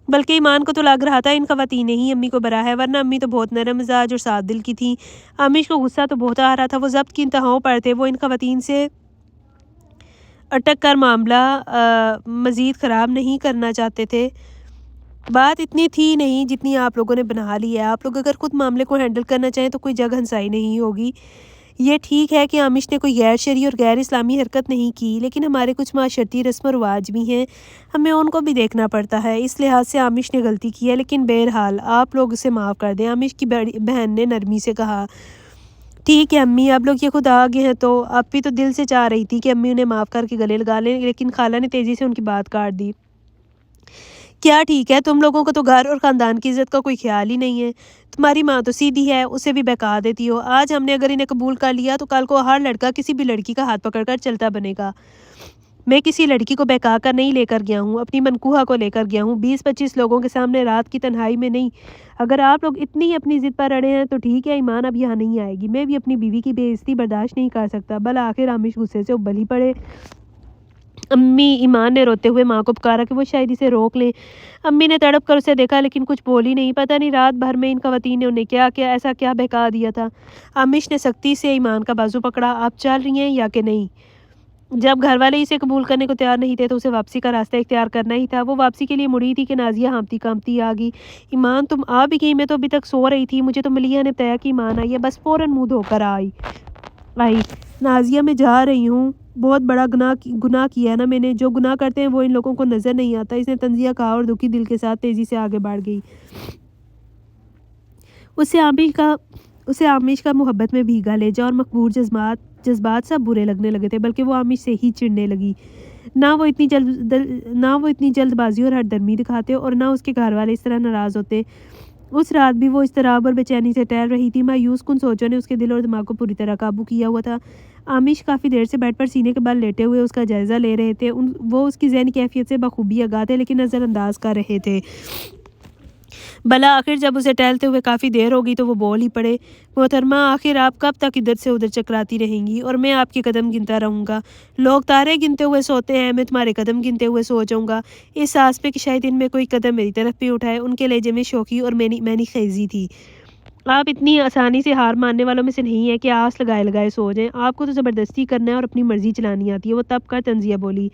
بلکہ ایمان کو تو لگ رہا تھا ان خواتین نے ہی امی کو برا ہے، ورنہ امی تو بہت نرم مزاج اور صاف دل کی تھیں۔ عامش کو غصہ تو بہت آ رہا تھا، وہ ضبط کی انتہاؤں پر تھے، وہ ان خواتین سے اٹک کر معاملہ مزید خراب نہیں کرنا چاہتے تھے۔ بات اتنی تھی نہیں جتنی آپ لوگوں نے بنا لی ہے، آپ لوگ اگر خود معاملے کو ہینڈل کرنا چاہیں تو کوئی جگ ہنسائی نہیں ہوگی۔ یہ ٹھیک ہے کہ عامش نے کوئی غیر شرعی اور غیر اسلامی حرکت نہیں کی، لیکن ہمارے کچھ معاشرتی رسم و رواج بھی ہیں، ہمیں ان کو بھی دیکھنا پڑتا ہے، اس لحاظ سے عامش نے غلطی کی ہے، لیکن بہرحال آپ لوگ اسے معاف کر دیں۔ عامش کی بہن نے نرمی سے کہا۔ ٹھیک ہے امی، آپ لوگ یہ خود آ گئے ہیں تو اب بھی تو دل سے چاہ رہی تھی کہ امی انہیں معاف کر کے گلے لگا لیں، لیکن خالہ نے تیزی سے ان کی بات کاٹ دی۔ کیا ٹھیک ہے؟ تم لوگوں کو تو گھر اور خاندان کی عزت کا کوئی خیال ہی نہیں ہے۔ تمہاری ماں تو سیدھی ہے، اسے بھی بہکا دیتی ہو۔ آج ہم نے اگر انہیں قبول کر لیا تو کل کو ہر لڑکا کسی بھی لڑکی کا ہاتھ پکڑ کر چلتا بنے گا۔ میں کسی لڑکی کو بہکا کر نہیں لے کر گیا ہوں، اپنی منکوہا کو لے کر گیا ہوں، 20-25 لوگوں کے سامنے رات کی تنہائی میں نہیں۔ اگر آپ لوگ اتنی اپنی ضد پر اڑے ہیں تو ٹھیک ہے، ایمان اب یہاں نہیں آئے گی، میں بھی اپنی بیوی کی بے عزتی برداشت نہیں کر سکتا۔ بالآخر عامش غصے سے ابل ہی پڑے۔ امی، ایمان نے روتے ہوئے ماں کو پکارا کہ وہ شاید اسے روک لیں۔ امی نے تڑپ کر اسے دیکھا لیکن کچھ بولی نہیں۔ پتہ نہیں رات بھر میں ان خواتین نے انہیں ایسا کیا بہکا دیا تھا۔ عامش نے سختی سے ایمان کا بازو پکڑا۔ آپ چل رہی ہیں یا کہ نہیں؟ جب گھر والے اسے قبول کرنے کو تیار نہیں تھے تو اسے واپسی کا راستہ اختیار کرنا ہی تھا۔ وہ واپسی کے لیے مڑی تھی کہ نازیہ ہامتی کامتی آ گئی۔ ایمان، تم آ بھی گئی؟ میں تو ابھی تک سو رہی تھی، مجھے تو ملیحہ نے بتایا کہ ایمان آئی ہے، بس فوراً منہ دھو کر آئی۔ نازیہ، میں جا رہی ہوں، بہت بڑا گناہ کیا ہے نا میں نے، جو گناہ کرتے ہیں وہ ان لوگوں کو نظر نہیں آتا، اس نے طنزیہ کہا اور دکھی دل کے ساتھ تیزی سے آگے بڑھ گئی۔ اسے عامش کا محبت میں بھیگا لہجہ اور مقبول جذبات سب برے لگنے لگے تھے، بلکہ وہ عامش سے ہی چڑھنے لگی۔ نہ وہ اتنی جلد بازی اور ہٹ درمی دکھاتے اور نہ اس کے گھر والے اس طرح ناراض ہوتے۔ اس رات بھی وہ اضطراب اور بے چینی سے ٹہل رہی تھی۔ مایوس کن سوچوں نے اس کے دل اور دماغ کو پوری طرح قابو کیا ہوا تھا۔ عامش کافی دیر سے بیڈ پر سینے کے بل لیٹے ہوئے اس کا جائزہ لے رہے تھے۔ وہ اس کی ذہنی کیفیت سے بخوبی آگاہ تھے لیکن نظر انداز کر رہے تھے۔ بلا آخر جب اسے ٹہلتے ہوئے کافی دیر ہو گئی تو وہ بول ہی پڑے، محترمہ آخر آپ کب تک ادھر سے ادھر چکراتی رہیں گی اور میں آپ کے قدم گنتا رہوں گا؟ لوگ تارے گنتے ہوئے سوتے ہیں، میں تمہارے قدم گنتے ہوئے سو جاؤں گا، اس آس پہ کہ شاید ان میں کوئی قدم میری طرف بھی اٹھائے۔ ان کے لہجے میں شوخی اور مینی خیزی تھی۔ آپ اتنی آسانی سے ہار ماننے والوں میں سے نہیں ہے کہ آس لگائے لگائے سو جائیں، آپ کو تو زبردستی کرنا ہے اور اپنی مرضی چلانی آتی ہے۔ وہ تب کر طنزیہ بولی،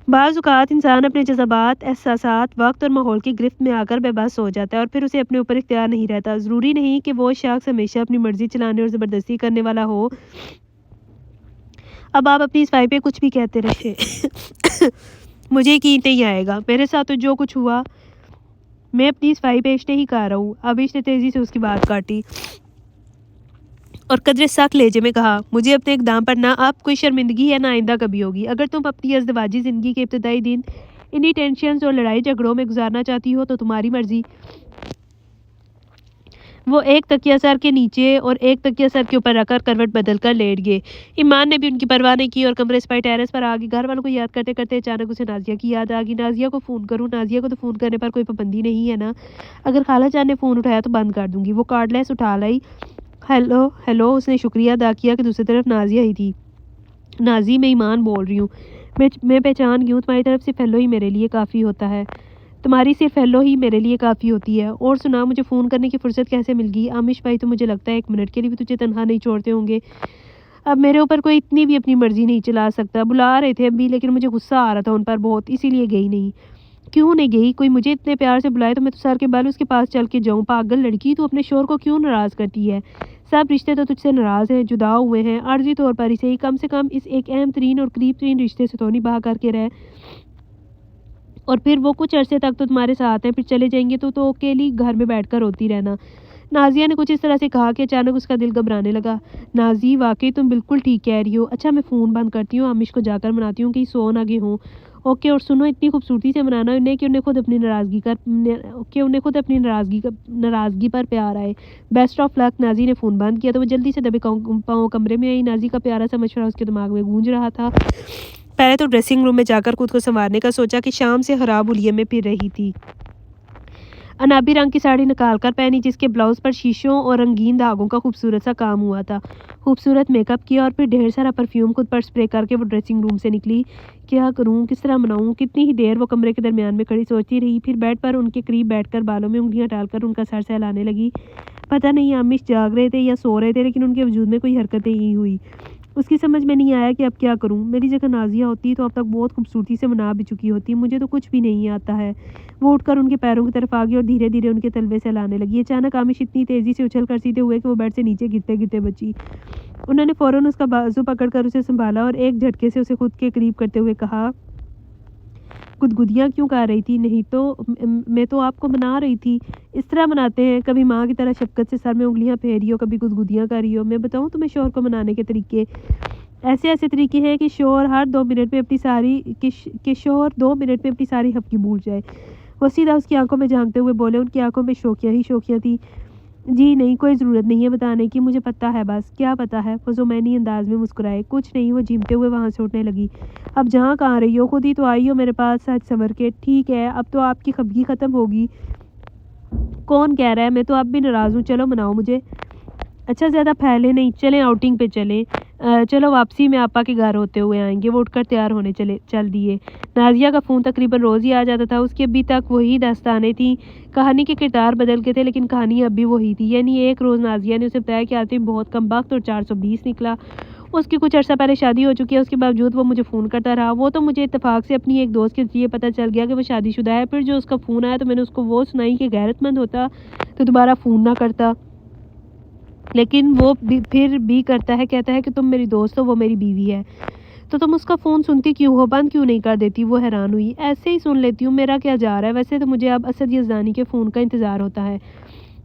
بعض اوقات انسان اپنے جذبات، احساسات، وقت اور ماحول کی گرفت میں آ کر بے بس ہو جاتا ہے اور پھر اسے اپنے اوپر اختیار نہیں رہتا۔ ضروری نہیں کہ وہ شخص ہمیشہ اپنی مرضی چلانے اور زبردستی کرنے والا ہو۔ اب آپ اپنی صفائی پہ کچھ بھی کہتے رہے مجھے یقین نہیں آئے گا، میرے ساتھ تو جو کچھ ہوا میں اپنی صفائی پہ اشتے ہی کہہ رہا ہوں۔ عامش نے تیزی سے اس کی بات کاٹی اور قدرے سخت لہجے میں کہا، مجھے اپنے اقدام پر نہ اب کوئی شرمندگی ہے نہ آئندہ کبھی ہوگی۔ اگر تم اپنی ازدواجی زندگی کے ابتدائی دن انہی ٹینشنز اور لڑائی جھگڑوں میں گزارنا چاہتی ہو تو تمہاری مرضی۔ وہ ایک تکیہ سر کے نیچے اور ایک تکیہ سر کے اوپر رکھ کر کروٹ بدل کر لیٹ گئے۔ ایمان نے بھی ان کی پرواہ نہیں کی اور کمرے سپائی ٹیرس پر آ گئی۔ گھر والوں کو یاد کرتے کرتے اچانک اسے نازیہ کی یاد آ گئی۔ نازیہ کو فون کروں؟ نازیہ کو تو فون کرنے پر کوئی پابندی نہیں ہے نا؟ اگر خالہ جان نے فون اٹھایا تو بند کر دوں گی۔ وہ کارڈ لیس اٹھا لائی۔ ہیلو اس نے شکریہ ادا کیا کہ دوسری طرف نازیہ ہی تھی۔ نازی میں ایمان بول رہی ہوں، میں پہچان گئی ہوں، تمہاری طرف صرف ہیلو ہی میرے لیے کافی ہوتا ہے، تمہاری صرف ہیلو ہی میرے لیے کافی ہوتی ہے۔ اور سنا، مجھے فون کرنے کی فرصت کیسے مل گئی؟ عامش بھائی تو مجھے لگتا ہے ایک منٹ کے لیے بھی تجھے تنہا نہیں چھوڑتے ہوں گے۔ اب میرے اوپر کوئی اتنی بھی اپنی مرضی نہیں چلا سکتا۔ بلا رہے تھے ابھی لیکن مجھے غصہ آ رہا تھا ان پر بہت، اسی لیے گئی نہیں۔ کیوں نہیں گئی؟ کوئی مجھے اتنے پیار سے بلائے تو میں تو سر کے بل اس کے پاس چل کے جاؤں؟ پاگل لڑکی، تو اپنے شوہر کو کیوں ناراض کرتی ہے؟ سب رشتے تو تجھ سے ناراض ہیں، جدا ہوئے ہیں، عارضی طور پر ہی صحیح، کم سے کم اس ایک اہم ترین اور قریب ترین رشتے سے تو نہیں بہا کر کے رہے، اور پھر وہ کچھ عرصے تک تو تمہارے ساتھ ہیں، پھر چلے جائیں گے تو اکیلی گھر میں بیٹھ کر روتی رہنا۔ نازیہ نے کچھ اس طرح سے کہا کہ اچانک اس کا دل گھبرانے لگا۔ نازی واقعی تم بالکل ٹھیک کہہ رہی ہو۔ اچھا میں فون بند کرتی ہوں، عامش کو جا کر مناتی ہوں کہ سو نہ گئے ہوں۔ اوکے، اور سنو، اتنی خوبصورتی سے منانا انہیں کہ انہیں خود اپنی ناراضگی پر پیار آئے۔ Best of luck. نازی نے فون بند کیا تو وہ جلدی سے دبے پاؤں کمرے میں آئی۔ نازی کا پیارا سا مشورہ اس کے دماغ میں گونج رہا تھا۔ پہلے تو ڈریسنگ روم میں جا کر خود کو سنوارنے کا سوچا کہ شام سے خراب حلیے میں پھر رہی تھی۔ انابی رنگ کی ساڑی نکال کر پہنی جس کے بلاؤز پر شیشوں اور رنگین دھاگوں کا خوبصورت سا کام ہوا تھا۔ خوبصورت میک اپ کیا اور پھر ڈھیر سارا پرفیوم خود پر اسپرے کر کے وہ ڈریسنگ روم سے نکلی۔ کیا کروں، کس طرح مناؤں؟ کتنی ہی دیر وہ کمرے کے درمیان میں کھڑی سوچتی رہی، پھر بیڈ پر ان کے قریب بیٹھ کر بالوں میں انگلیاں ڈال کر ان کا سر سہلانے لگی۔ پتہ نہیں عامش جاگ رہے تھے یا سو رہے تھے لیکن ان کے وجود میں کوئی حرکتیں ہی ہوئی۔ اس کی سمجھ میں نہیں آیا کہ اب کیا کروں۔ میری جگہ نازیہ ہوتی تو اب تک بہت خوبصورتی سے منا بھی چکی ہوتی، مجھے تو کچھ بھی نہیں آتا ہے۔ وہ اٹھ کر ان کے پیروں کی طرف آ گئی اور دھیرے دھیرے ان کے تلوے سے لانے لگی۔ اچانک عامش اتنی تیزی سے اچھل کر سیدھے ہوئے کہ وہ بیڈ سے نیچے گرتے گرتے بچی۔ انہوں نے فوراً اس کا بازو پکڑ کر اسے سنبھالا اور ایک جھٹکے سے اسے خود کے قریب کرتے ہوئے کہا، گدگدیاں کیوں کر رہی تھی؟ نہیں تو میں تو آپ کو منا رہی تھی، اس طرح مناتے ہیں، کبھی ماں کی طرح شفقت سے سر میں انگلیاں پھیری ہو، کبھی گدگدیاں کر رہی ہو۔ میں بتاؤں تمہیں شوہر کو منانے کے طریقے؟ ایسے طریقے ہیں کہ شوہر ہر 2 منٹ میں اپنی ساری ہفکی بھول جائے۔ وہ سیدھا اس کی آنکھوں میں جھانکتے ہوئے بولے، ان کی آنکھوں میں شوخیاں ہی شوخیاں تھیں۔ جی نہیں، کوئی ضرورت نہیں ہے بتانے کی، مجھے پتہ ہے بس۔ کیا پتہ ہے؟ وہ زمینی انداز میں مسکرائے۔ کچھ نہیں، وہ جھیمتے ہوئے وہاں سے اٹھنے لگی۔ اب جہاں کہاں رہی ہو، خود ہی تو آئی ہو میرے پاس سج سنور کے۔ ٹھیک ہے، اب تو آپ کی خفگی ختم ہوگی۔ کون کہہ رہا ہے؟ میں تو اب بھی ناراض ہوں، چلو مناؤ مجھے۔ اچھا زیادہ پھیلے نہیں، چلیں آؤٹنگ پہ چلیں۔ چلو واپسی میں آپا کے گھر ہوتے ہوئے آئیں گے۔ وہ اٹھ کر تیار ہونے چل دیے۔ نازیہ کا فون تقریباً روز ہی آ جاتا تھا، اس کی ابھی تک وہی داستانیں تھیں۔ کہانی کے کردار بدل گئے تھے لیکن کہانی اب بھی وہی تھی۔ یعنی ایک روز نازیہ نے اسے بتایا کہ آدمی بہت کم بخت اور 420 نکلا۔ اس کی کچھ عرصہ پہلے شادی ہو چکی ہے، اس کے باوجود وہ مجھے فون کرتا رہا۔ وہ تو مجھے اتفاق سے اپنی ایک دوست کے ذریعے پتہ چل گیا کہ وہ شادی شدہ ہے۔ پھر جو اس کا فون آیا تو میں نے اس کو وہ سنائی کہ غیرت مند ہوتا تو دوبارہ فون نہ کرتا، لیکن وہ پھر بھی کرتا ہے، کہتا ہے کہ تم میری دوست ہو، وہ میری بیوی ہے، تو تم اس کا فون سنتی کیوں ہو، بند کیوں نہیں کر دیتی؟ وہ حیران ہوئی۔ ایسے ہی سن لیتی ہوں، میرا کیا جا رہا ہے، ویسے تو مجھے اب اسد یزدانی کے فون کا انتظار ہوتا ہے۔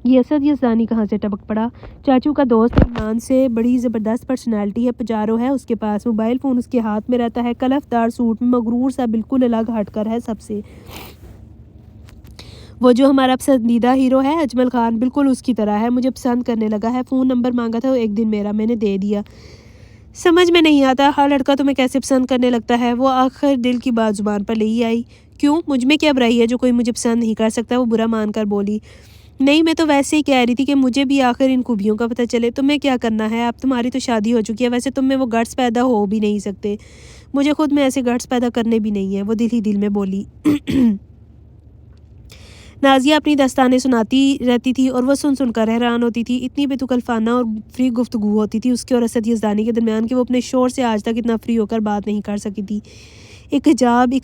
یہ اسد یزدانی کہاں سے ٹپک پڑا؟ چاچو کا دوست عمران سے بڑی زبردست پرسنالٹی ہے، پجارو ہے اس کے پاس، موبائل فون اس کے ہاتھ میں رہتا ہے، کلف دار سوٹ میں مغرور سا بالکل الگ ہٹ کر ہے سب سے۔ وہ جو ہمارا پسندیدہ ہیرو ہے اجمل خان، بالکل اس کی طرح ہے، مجھے پسند کرنے لگا ہے، فون نمبر مانگا تھا ایک دن میرا، میں نے دے دیا۔ سمجھ میں نہیں آتا ہر لڑکا تمہیں کیسے پسند کرنے لگتا ہے۔ وہ آخر دل کی بات زبان پر لے ہی آئی۔ کیوں؟ مجھ میں کیا برائی ہے جو کوئی مجھے پسند نہیں کر سکتا؟ وہ برا مان کر بولی۔ نہیں، میں تو ویسے ہی کہہ رہی تھی کہ مجھے بھی آخر ان خوبیوں کا پتہ چلے۔ تمہیں کیا کرنا ہے؟ اب تمہاری تو شادی ہو چکی ہے، ویسے تم میں وہ گٹس پیدا ہو بھی نہیں سکتے۔ مجھے خود میں ایسے گٹس پیدا کرنے بھی نہیں ہیں، وہ دل ہی دل میں بولی۔ نازیہ اپنی داستانیں سناتی رہتی تھی اور وہ سن سن کر حیران ہوتی تھی۔ اتنی بے تکلفانہ اور فری گفتگو ہوتی تھی اس کے اور اسد یزدانی کے درمیان کہ وہ اپنے شور سے آج تک اتنا فری ہو کر بات نہیں کر سکی تھی۔ ایک حجاب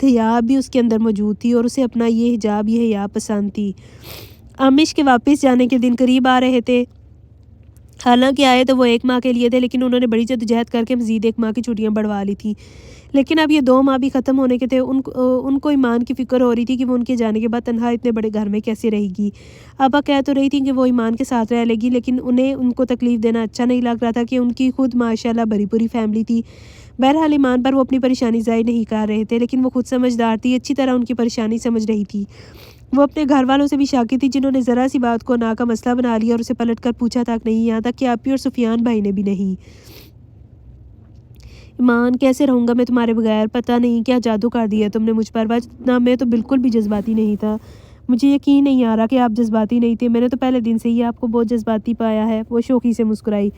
بھی اس کے اندر موجود تھی اور اسے اپنا یہ حجاب، یہ حیا پسند تھی۔ آمش کے واپس جانے کے دن قریب آ رہے تھے۔ حالانکہ آئے تو وہ 1 ماہ کے لیے تھے، لیکن انہوں نے بڑی جدوجہد کر کے مزید 1 ماہ کی چھٹیاں بڑھوا لی تھیں۔ لیکن اب یہ 2 ماہ بھی ختم ہونے کے تھے۔ ان کو ایمان کی فکر ہو رہی تھی کہ وہ ان کے جانے کے بعد تنہا اتنے بڑے گھر میں کیسے رہے گی۔ ابا کہہ تو رہی تھی کہ وہ ایمان کے ساتھ رہ لے گی، لیکن انہیں ان کو تکلیف دینا اچھا نہیں لگ رہا تھا کہ ان کی خود ماشاءاللہ بڑی پوری فیملی تھی۔ بہرحال ایمان پر وہ اپنی پریشانی ظاہر نہیں کر رہے تھے، لیکن وہ خود سمجھدار تھی، اچھی طرح ان کی پریشانی سمجھ رہی تھی۔ وہ اپنے گھر والوں سے بھی شاکی تھی، جنہوں نے ذرا سی بات کو نا کا مسئلہ بنا لیا اور اسے پلٹ کر پوچھا تک نہیں، یہاں تک کہ آپی اور سفیان بھائی نے بھی نہیں۔ ایمان، کیسے رہوں گا میں تمہارے بغیر؟ پتہ نہیں کیا جادو کر دیا تم نے مجھ پر، ورنہ میں تو بالکل بھی جذباتی نہیں تھا۔ مجھے یقین نہیں آ رہا کہ آپ جذباتی نہیں تھے، میں نے تو پہلے دن سے ہی آپ کو بہت جذباتی پایا ہے۔ وہ شوخی سے مسکرائی۔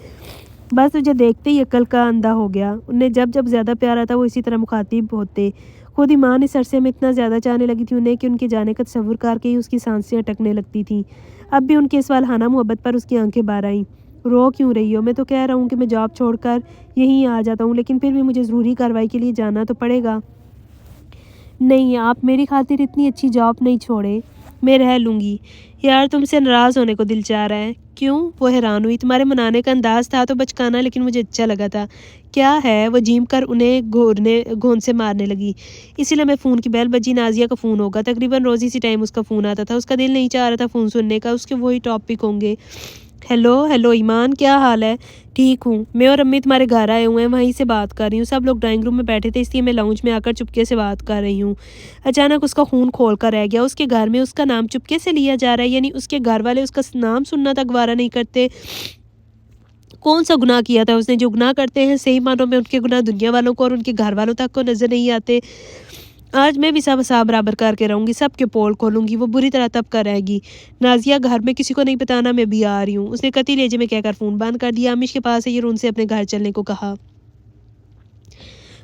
بس تجھے دیکھتے ہی عقل کا اندھا ہو گیا۔ انہیں جب زیادہ پیار آتا وہ اسی طرح مخاطب ہوتے۔ خود ایمان اس عرصے میں اتنا زیادہ چاہنے لگی تھی انہیں کہ ان کے جانے کا تصور کر کے ہی اس کی سانسیں اٹکنے لگتی تھیں۔ اب بھی ان کے اس والہانہ محبت پر اس کی آنکھیں بھر آئیں۔ رو کیوں رہی ہو؟ میں تو کہہ رہا ہوں کہ میں جاب چھوڑ کر یہیں آ جاتا ہوں، لیکن پھر بھی مجھے ضروری کارروائی کے لیے جانا تو پڑے گا۔ نہیں، آپ میری خاطر اتنی اچھی جاب نہیں چھوڑے، میں رہ لوں گی۔ یار، تم سے ناراض ہونے کو دل چاہ رہا ہے۔ کیوں؟ وہ حیران ہوئی۔ تمہارے منانے کا انداز تھا تو بچکانا، لیکن مجھے اچھا لگا تھا۔ کیا ہے؟ وہ جھیم کر انہیں گھون سے مارنے لگی۔ اسی لمحے فون کی بیل بجی۔ نازیہ کا فون ہوگا، تقریباً روز اسی ٹائم اس کا فون آتا تھا۔ اس کا دل نہیں چاہ رہا تھا فون سننے کا، اس کے وہی ٹاپک ہوں گے۔ ہیلو ایمان، کیا حال ہے؟ ٹھیک ہوں، میں اور امی تمہارے گھر آئے ہوئے ہیں، وہیں سے بات کر رہی ہوں۔ سب لوگ ڈرائنگ روم میں بیٹھے تھے، اس لیے میں لاؤنج میں آ کر چپکے سے بات کر رہی ہوں۔ اچانک اس کا خون کھول کر رہ گیا۔ اس کے گھر میں اس کا نام چپکے سے لیا جا رہا ہے، یعنی اس کے گھر والے اس کا نام سننا تک گوارا نہیں کرتے۔ کون سا گناہ کیا تھا اس نے؟ جو گناہ کرتے ہیں صحیح معنوں میں ان کے گناہ دنیا والوں کو اور ان کے گھر والوں تک کو نظر نہیں آتے۔ آج میں بھی سب حساب برابر کر کے رہوں گی، سب کے پول کھولوں گی۔ وہ بری طرح تب کر رہے گی۔ نازیہ، گھر میں کسی کو نہیں بتانا، میں بھی آ رہی ہوں۔ اس نے قطعی لہجے میں کہہ کر فون بند کر دیا۔ آمش کے پاس ہے یہ، ان سے اپنے گھر چلنے کو کہا۔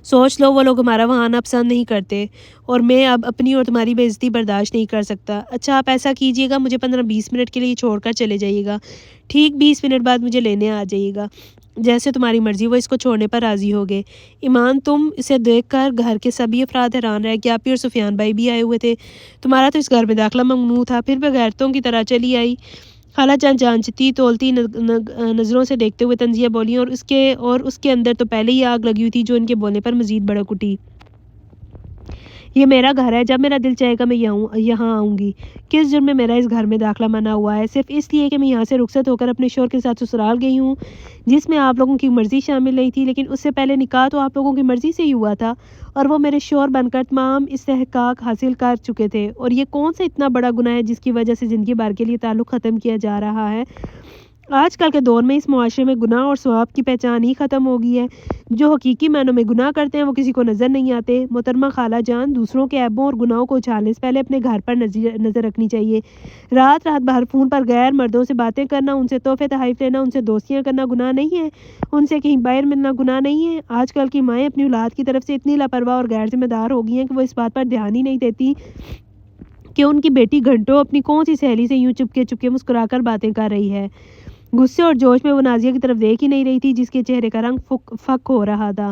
سوچ لو، وہ لوگ ہمارا وہاں آنا پسند نہیں کرتے اور میں اب اپنی اور تمہاری بے عزتی برداشت نہیں کر سکتا۔ اچھا، آپ ایسا کیجیے گا، مجھے 15-20 منٹ کے لیے چھوڑ کر چلے جائیے گا۔ ٹھیک 20 منٹ بعد مجھے لینے آ جائیے گا، جیسے تمہاری مرضی۔ وہ اس کو چھوڑنے پر راضی ہو گئے۔ ایمان، تم اسے دیکھ کر گھر کے سبھی افراد حیران رہ گئے۔ آپی اور سفیان بھائی بھی آئے ہوئے تھے۔ تمہارا تو اس گھر میں داخلہ ممنوع تھا، پھر بغیرتوں کی طرح چلی آئی۔ خالہ جان جانچتی تولتی نظروں سے دیکھتے ہوئے تنزیہ بولی، اور اس کے اندر تو پہلے ہی آگ لگی ہوئی تھی جو ان کے بولنے پر مزید بھڑک اٹھی۔ یہ میرا گھر ہے، جب میرا دل چاہے گا میں یہاں آؤں گی۔ کس جرم میں میرا اس گھر میں داخلہ منع ہوا ہے؟ صرف اس لیے کہ میں یہاں سے رخصت ہو کر اپنے شوہر کے ساتھ سسرال گئی ہوں، جس میں آپ لوگوں کی مرضی شامل نہیں تھی، لیکن اس سے پہلے نکاح تو آپ لوگوں کی مرضی سے ہی ہوا تھا اور وہ میرے شوہر بن کر تمام استحقاق حاصل کر چکے تھے۔ اور یہ کون سا اتنا بڑا گناہ ہے جس کی وجہ سے زندگی بھر کے لیے تعلق ختم کیا جا رہا ہے؟ آج کل کے دور میں اس معاشرے میں گناہ اور ثواب کی پہچان ہی ختم ہو گئی ہے۔ جو حقیقی معنوں میں گناہ کرتے ہیں وہ کسی کو نظر نہیں آتے۔ محترمہ خالہ جان، دوسروں کے عیبوں اور گناہوں کو اچھالنے سے پہلے اپنے گھر پر نظر رکھنی چاہیے۔ رات بھر فون پر غیر مردوں سے باتیں کرنا، ان سے تحفے تحائف لینا، ان سے دوستیاں کرنا گناہ نہیں ہے؟ ان سے کہیں باہر ملنا گناہ نہیں ہے؟ آج کل کی مائیں اپنی اولاد کی طرف سے اتنی لاپرواہ اور غیر ذمہ دار ہو گئی ہیں کہ وہ اس بات پر دھیان ہی نہیں دیتی کہ ان کی بیٹی گھنٹوں اپنی کون سی سہیلی سے یوں چپکے مسکرا کر باتیں کر رہی ہے۔ غصے اور جوش میں وہ نازیہ کی طرف دیکھ ہی نہیں رہی تھی، جس کے چہرے کا رنگ فک ہو رہا تھا۔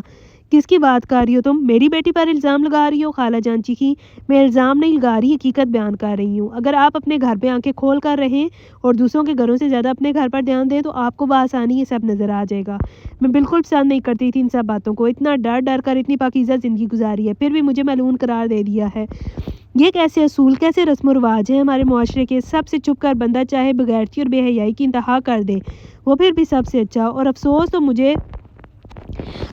کس کی بات کر رہی ہو تم؟ میری بیٹی پر الزام لگا رہی ہو؟ خالہ جان چیخیں۔ میں الزام نہیں لگا رہی، حقیقت بیان کر رہی ہوں۔ اگر آپ اپنے گھر پہ آنکھیں کھول کر رہیں اور دوسروں کے گھروں سے زیادہ اپنے گھر پر دھیان دیں تو آپ کو بآسانی یہ سب نظر آ جائے گا۔ میں بالکل پسند نہیں کرتی تھی ان سب باتوں کو، اتنا ڈر کر اتنی پاکیزہ زندگی گزاری ہے، پھر بھی مجھے ملعون قرار دے دیا ہے۔ یہ کیسے اصول، کیسے رسم و رواج ہیں ہمارے معاشرے کے؟ سب سے چھپ کر بندہ چاہے بغیرتی اور بے حیائی کی انتہا کر دے، وہ پھر بھی سب سے اچھا۔ اور افسوس تو مجھے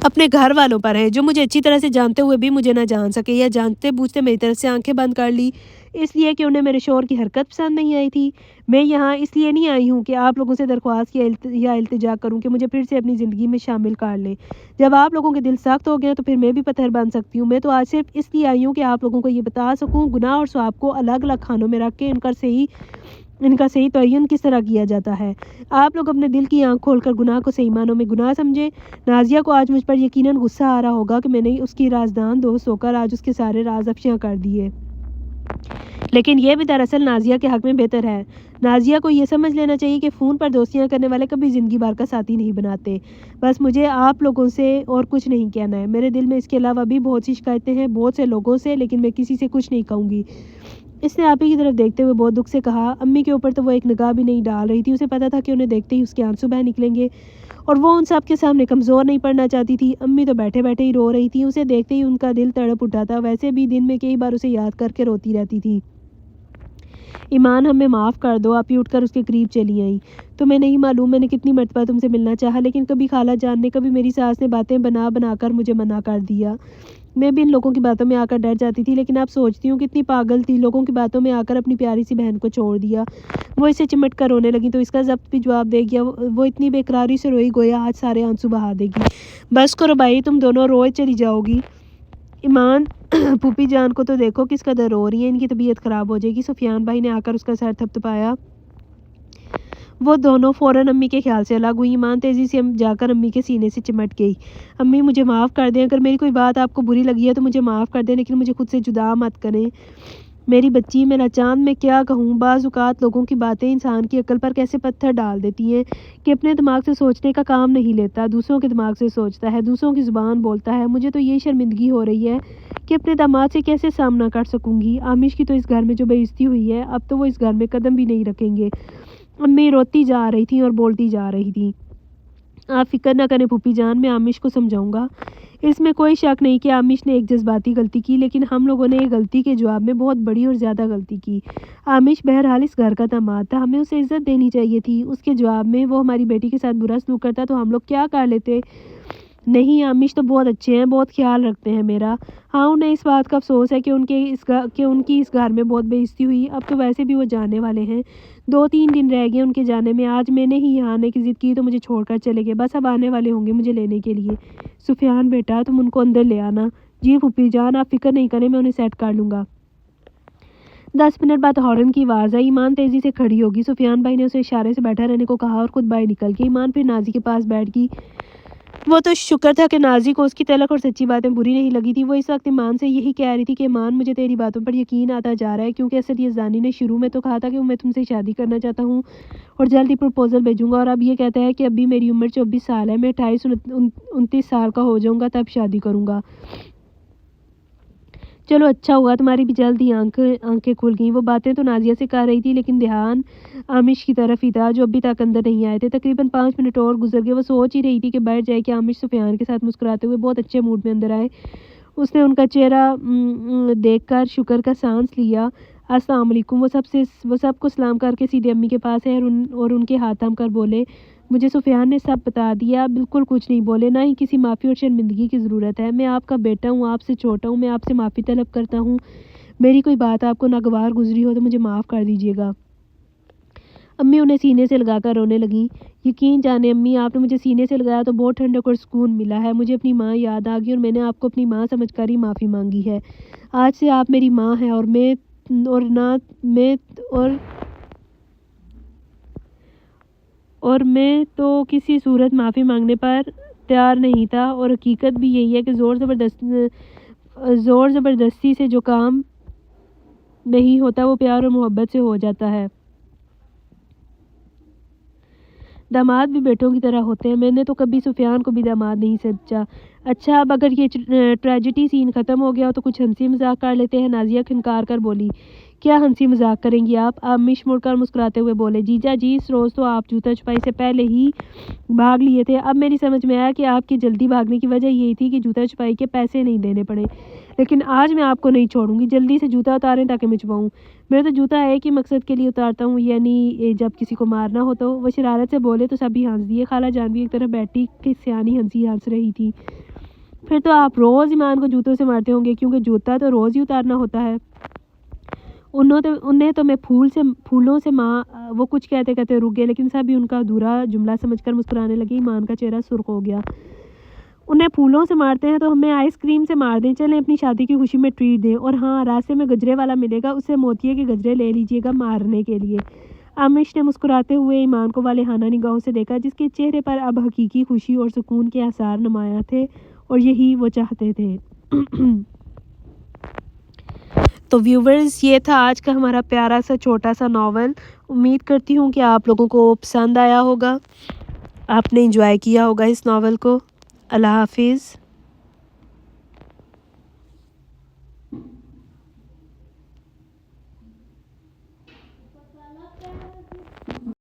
اپنے گھر والوں پر ہے، جو مجھے اچھی طرح سے جانتے ہوئے بھی مجھے نہ جان سکے، یا جانتے بوجھتے میری طرف سے آنکھیں بند کر لی، اس لیے کہ انہیں میرے شوہر کی حرکت پسند نہیں آئی تھی۔ میں یہاں اس لیے نہیں آئی ہوں کہ آپ لوگوں سے درخواست یا التجا کروں کہ مجھے پھر سے اپنی زندگی میں شامل کر لیں۔ جب آپ لوگوں کے دل سخت ہو گئے تو پھر میں بھی پتھر بن سکتی ہوں۔ میں تو آج صرف اس لیے آئی ہوں کہ آپ لوگوں کو یہ بتا سکوں گناہ اور ثواب کو الگ الگ خانوں میں رکھ کے ان کا صحیح تعین کس طرح کیا جاتا ہے۔ آپ لوگ اپنے دل کی آنکھ کھول کر گناہ کو صحیح معنوں میں گناہ سمجھیں۔ نازیہ کو آج مجھ پر یقیناً غصہ آ رہا ہوگا کہ میں نے اس کی رازدان دوست ہو کر آج اس کے سارے راز افشاں کر دیے، لیکن یہ بھی دراصل نازیہ کے حق میں بہتر ہے۔ نازیہ کو یہ سمجھ لینا چاہیے کہ فون پر دوستیاں کرنے والے کبھی زندگی بھر کا ساتھی نہیں بناتے۔ بس مجھے آپ لوگوں سے اور کچھ نہیں کہنا ہے۔ میرے دل میں اس کے علاوہ بھی بہت سی شکایتیں ہیں بہت سے لوگوں سے، لیکن میں کسی سے کچھ نہیں کہوں گی۔ اس نے آپی کی طرف دیکھتے ہوئے بہت دکھ سے کہا۔ امی کے اوپر تو وہ ایک نگاہ بھی نہیں ڈال رہی تھی، اسے پتا تھا کہ انہیں دیکھتے ہی اس کے آنسو بہہ نکلیں گے، اور وہ ان سب کے سامنے کمزور نہیں پڑنا چاہتی تھی۔ امی تو بیٹھے بیٹھے ہی رو رہی تھی، اسے دیکھتے ہی ان کا دل تڑپ اٹھا تھا، ویسے بھی دن میں کئی بار اسے یاد کر کے روتی رہتی تھی۔ ایمان، ہمیں معاف کر دو۔ آپی اٹھ کر اس کے قریب چلی آئیں۔ تمہیں نہیں معلوم میں نے کتنی مرتبہ تم سے ملنا چاہا، لیکن کبھی خالہ جان نے، کبھی میری ساس نے باتیں بنا بنا کر مجھے منع کر دیا۔ میں بھی ان لوگوں کی باتوں میں آ کر ڈر جاتی تھی، لیکن اب سوچتی ہوں کتنی پاگل تھی، لوگوں کی باتوں میں آ کر اپنی پیاری سی بہن کو چھوڑ دیا۔ وہ اسے چمٹ کر رونے لگی تو اس کا ضبط بھی جواب دے گیا۔ وہ اتنی بے قراری سے روئی گویا آج سارے آنسو بہا دے گی۔ بس کرو بھائی، تم دونوں روئے چلی جاؤ گی۔ ایمان، پھوپھی جان کو تو دیکھو کس قدر رو رہی ہیں، ان کی طبیعت خراب ہو جائے گی۔ سفیان بھائی نے آ کر اس کا سر تھپتھپایا۔ وہ دونوں فوراً امی کے خیال سے الگ ہوئی۔ ایمان تیزی سے جا کر امی کے سینے سے چمٹ گئی۔ امی، مجھے معاف کر دیں، اگر میری کوئی بات آپ کو بری لگی ہے تو مجھے معاف کر دیں، لیکن مجھے خود سے جدا مت کریں۔ میری بچی، میرا چاند، میں کیا کہوں؟ بعض اوقات لوگوں کی باتیں انسان کی عقل پر کیسے پتھر ڈال دیتی ہیں کہ اپنے دماغ سے سوچنے کا کام نہیں لیتا، دوسروں کے دماغ سے سوچتا ہے، دوسروں کی زبان بولتا ہے۔ مجھے تو یہ شرمندگی ہو رہی ہے کہ اپنے داماد سے کیسے سامنا کر سکوں گی۔ عامش کی تو اس گھر میں جو بے عزتی ہوئی ہے، اب تو وہ اس گھر میں قدم بھی نہیں رکھیں گے۔ امی روتی جا رہی تھیں اور بولتی جا رہی تھیں۔ آپ فکر نہ کریں پھوپھی جان، میں عامش کو سمجھاؤں گا۔ اس میں کوئی شک نہیں کہ عامش نے ایک جذباتی غلطی کی، لیکن ہم لوگوں نے ایک غلطی کے جواب میں بہت بڑی اور زیادہ غلطی کی۔ عامش بہرحال اس گھر کا داماد تھا، ہمیں اسے عزت دینی چاہیے تھی۔ اس کے جواب میں وہ ہماری بیٹی کے ساتھ برا سلوک کرتا تو ہم لوگ کیا کر لیتے؟ نہیں، عامش تو بہت اچھے ہیں، بہت خیال رکھتے ہیں میرا۔ ہاں، انہیں اس بات کا افسوس ہے کہ ان کی اس گھر میں بہت بے عزتی ہوئی۔ اب تو ویسے بھی وہ جانے والے ہیں، 2-3 دن رہ گئے ان کے جانے میں۔ آج میں نے ہی یہاں آنے کی ضد کی تو مجھے چھوڑ کر چلے گئے، بس اب آنے والے ہوں گے مجھے لینے کے لیے۔ سفیان بیٹا، تم ان کو اندر لے آنا۔ جی پھوپھی جان، آپ فکر نہیں کریں، میں انہیں سیٹ کر لوں گا۔ 10 منٹ بعد ہارن کی آواز آئی۔ ایمان تیزی سے کھڑی ہوگی۔ سفیان بھائی نے اسے اشارے سے بیٹھا رہنے کو کہا اور خود باہر نکل گئی۔ ایمان پھر نازی کے پاس بیٹھ گئی۔ وہ تو شکر تھا کہ نازی کو اس کی تلخ اور سچی باتیں بری نہیں لگی تھی۔ وہ اس وقت ایمان سے یہی کہہ رہی تھی کہ ایمان، مجھے تیری باتوں پر یقین آتا جا رہا ہے، کیونکہ اسد یزدانی نے شروع میں تو کہا تھا کہ میں تم سے شادی کرنا چاہتا ہوں اور جلد ہی پروپوزل بھیجوں گا، اور اب یہ کہتا ہے کہ ابھی میری عمر 24 سال ہے، میں 28-29 سال کا ہو جاؤں گا تب شادی کروں گا۔ چلو اچھا ہوا تمہاری بھی جلد ہی آنکھیں کھل گئیں۔ وہ باتیں تو نازیہ سے کر رہی تھی، لیکن دھیان عامش کی طرف ہی تھا جو ابھی تک اندر نہیں آئے تھے۔ تقریباً 5 منٹ اور گزر گئے۔ وہ سوچ ہی رہی تھی کہ بیٹھ جائے کہ عامش سفیان کے ساتھ مسکراتے ہوئے بہت اچھے موڈ میں اندر آئے۔ اس نے ان کا چہرہ دیکھ کر شکر کا سانس لیا۔ السلام علیکم۔ وہ سب کو سلام کر کے سیدھے امی کے پاس آئے اور ان کے ہاتھ تھام کر بولے، مجھے سفیان نے سب بتا دیا، بالکل کچھ نہیں بولے، نہ ہی کسی معافی اور شرمندگی کی ضرورت ہے۔ میں آپ کا بیٹا ہوں، آپ سے چھوٹا ہوں، میں آپ سے معافی طلب کرتا ہوں۔ میری کوئی بات آپ کو ناگوار گزری ہو تو مجھے معاف کر دیجیے گا۔ امی انہیں سینے سے لگا کر رونے لگیں۔ یقین جانیں امی، آپ نے مجھے سینے سے لگایا تو بہت ٹھنڈک اور سکون ملا ہے۔ مجھے اپنی ماں یاد آ گئی اور میں نے آپ کو اپنی ماں سمجھ کر ہی معافی مانگی ہے۔ آج سے آپ میری ماں ہیں اور میں تو کسی صورت معافی مانگنے پر تیار نہیں تھا، اور حقیقت بھی یہی ہے کہ زور زبردستی سے جو کام نہیں ہوتا وہ پیار اور محبت سے ہو جاتا ہے۔ داماد بھی بیٹوں کی طرح ہوتے ہیں، میں نے تو کبھی سفیان کو بھی داماد نہیں سمجھا۔ اچھا، اب اگر یہ ٹریجڈی سین ختم ہو گیا ہو تو کچھ ہنسی مذاق کر لیتے ہیں۔ نازیہ کھنکار کر بولی، کیا ہنسی مذاق کریں گی آپ؟ آمش مڑ کر مسکراتے ہوئے بولے، جیجا جی اس روز تو آپ جوتا چھپائی سے پہلے ہی بھاگ لیے تھے۔ اب میری سمجھ میں آیا کہ آپ کی جلدی بھاگنے کی وجہ یہی تھی کہ جوتا چھپائی کے پیسے نہیں دینے پڑے، لیکن آج میں آپ کو نہیں چھوڑوں گی، جلدی سے جوتا اتاریں تاکہ میں چھپاؤں۔ میں تو جوتا ایک ہی مقصد کے لیے اتارتا ہوں، یعنی جب کسی کو مارنا ہو تو۔ وہ شرارت سے بولے تو سبھی ہنس دیے، خالہ جان بھی ایک طرف بیٹھی کہ سیانی ہنسی ہنس رہی تھی۔ پھر تو آپ روز ایمان کو جوتوں سے مارتے ہوں گے، کیونکہ جوتا تو روز ہی اتارنا ہوتا ہے۔ انہیں تو میں پھولوں سے ماں، وہ کچھ کہتے کہتے رک گئے، لیکن سبھی ان کا ادھورا جملہ سمجھ کر مسکرانے لگے۔ ایمان کا چہرہ سرخ ہو گیا۔ انہیں پھولوں سے مارتے ہیں تو ہمیں آئس کریم سے مار دیں، چلیں اپنی شادی کی خوشی میں ٹریٹ دیں، اور ہاں راستے میں گجرے والا ملے گا، اس سے موتیے کے گجرے لے لیجیے گا مارنے کے لیے۔ آمش نے مسکراتے ہوئے ایمان کو والہانہ نگاہوں سے دیکھا، جس کے چہرے پر اب حقیقی خوشی اور سکون کے آثار نمایاں تھے، اور یہی وہ چاہتے تھے۔ تو ویورز، یہ تھا آج کا ہمارا پیارا سا چھوٹا سا ناول۔ امید کرتی ہوں کہ آپ لوگوں کو پسند آیا ہوگا، آپ نے انجوائے کیا ہوگا اس ناول کو۔ اللہ حافظ۔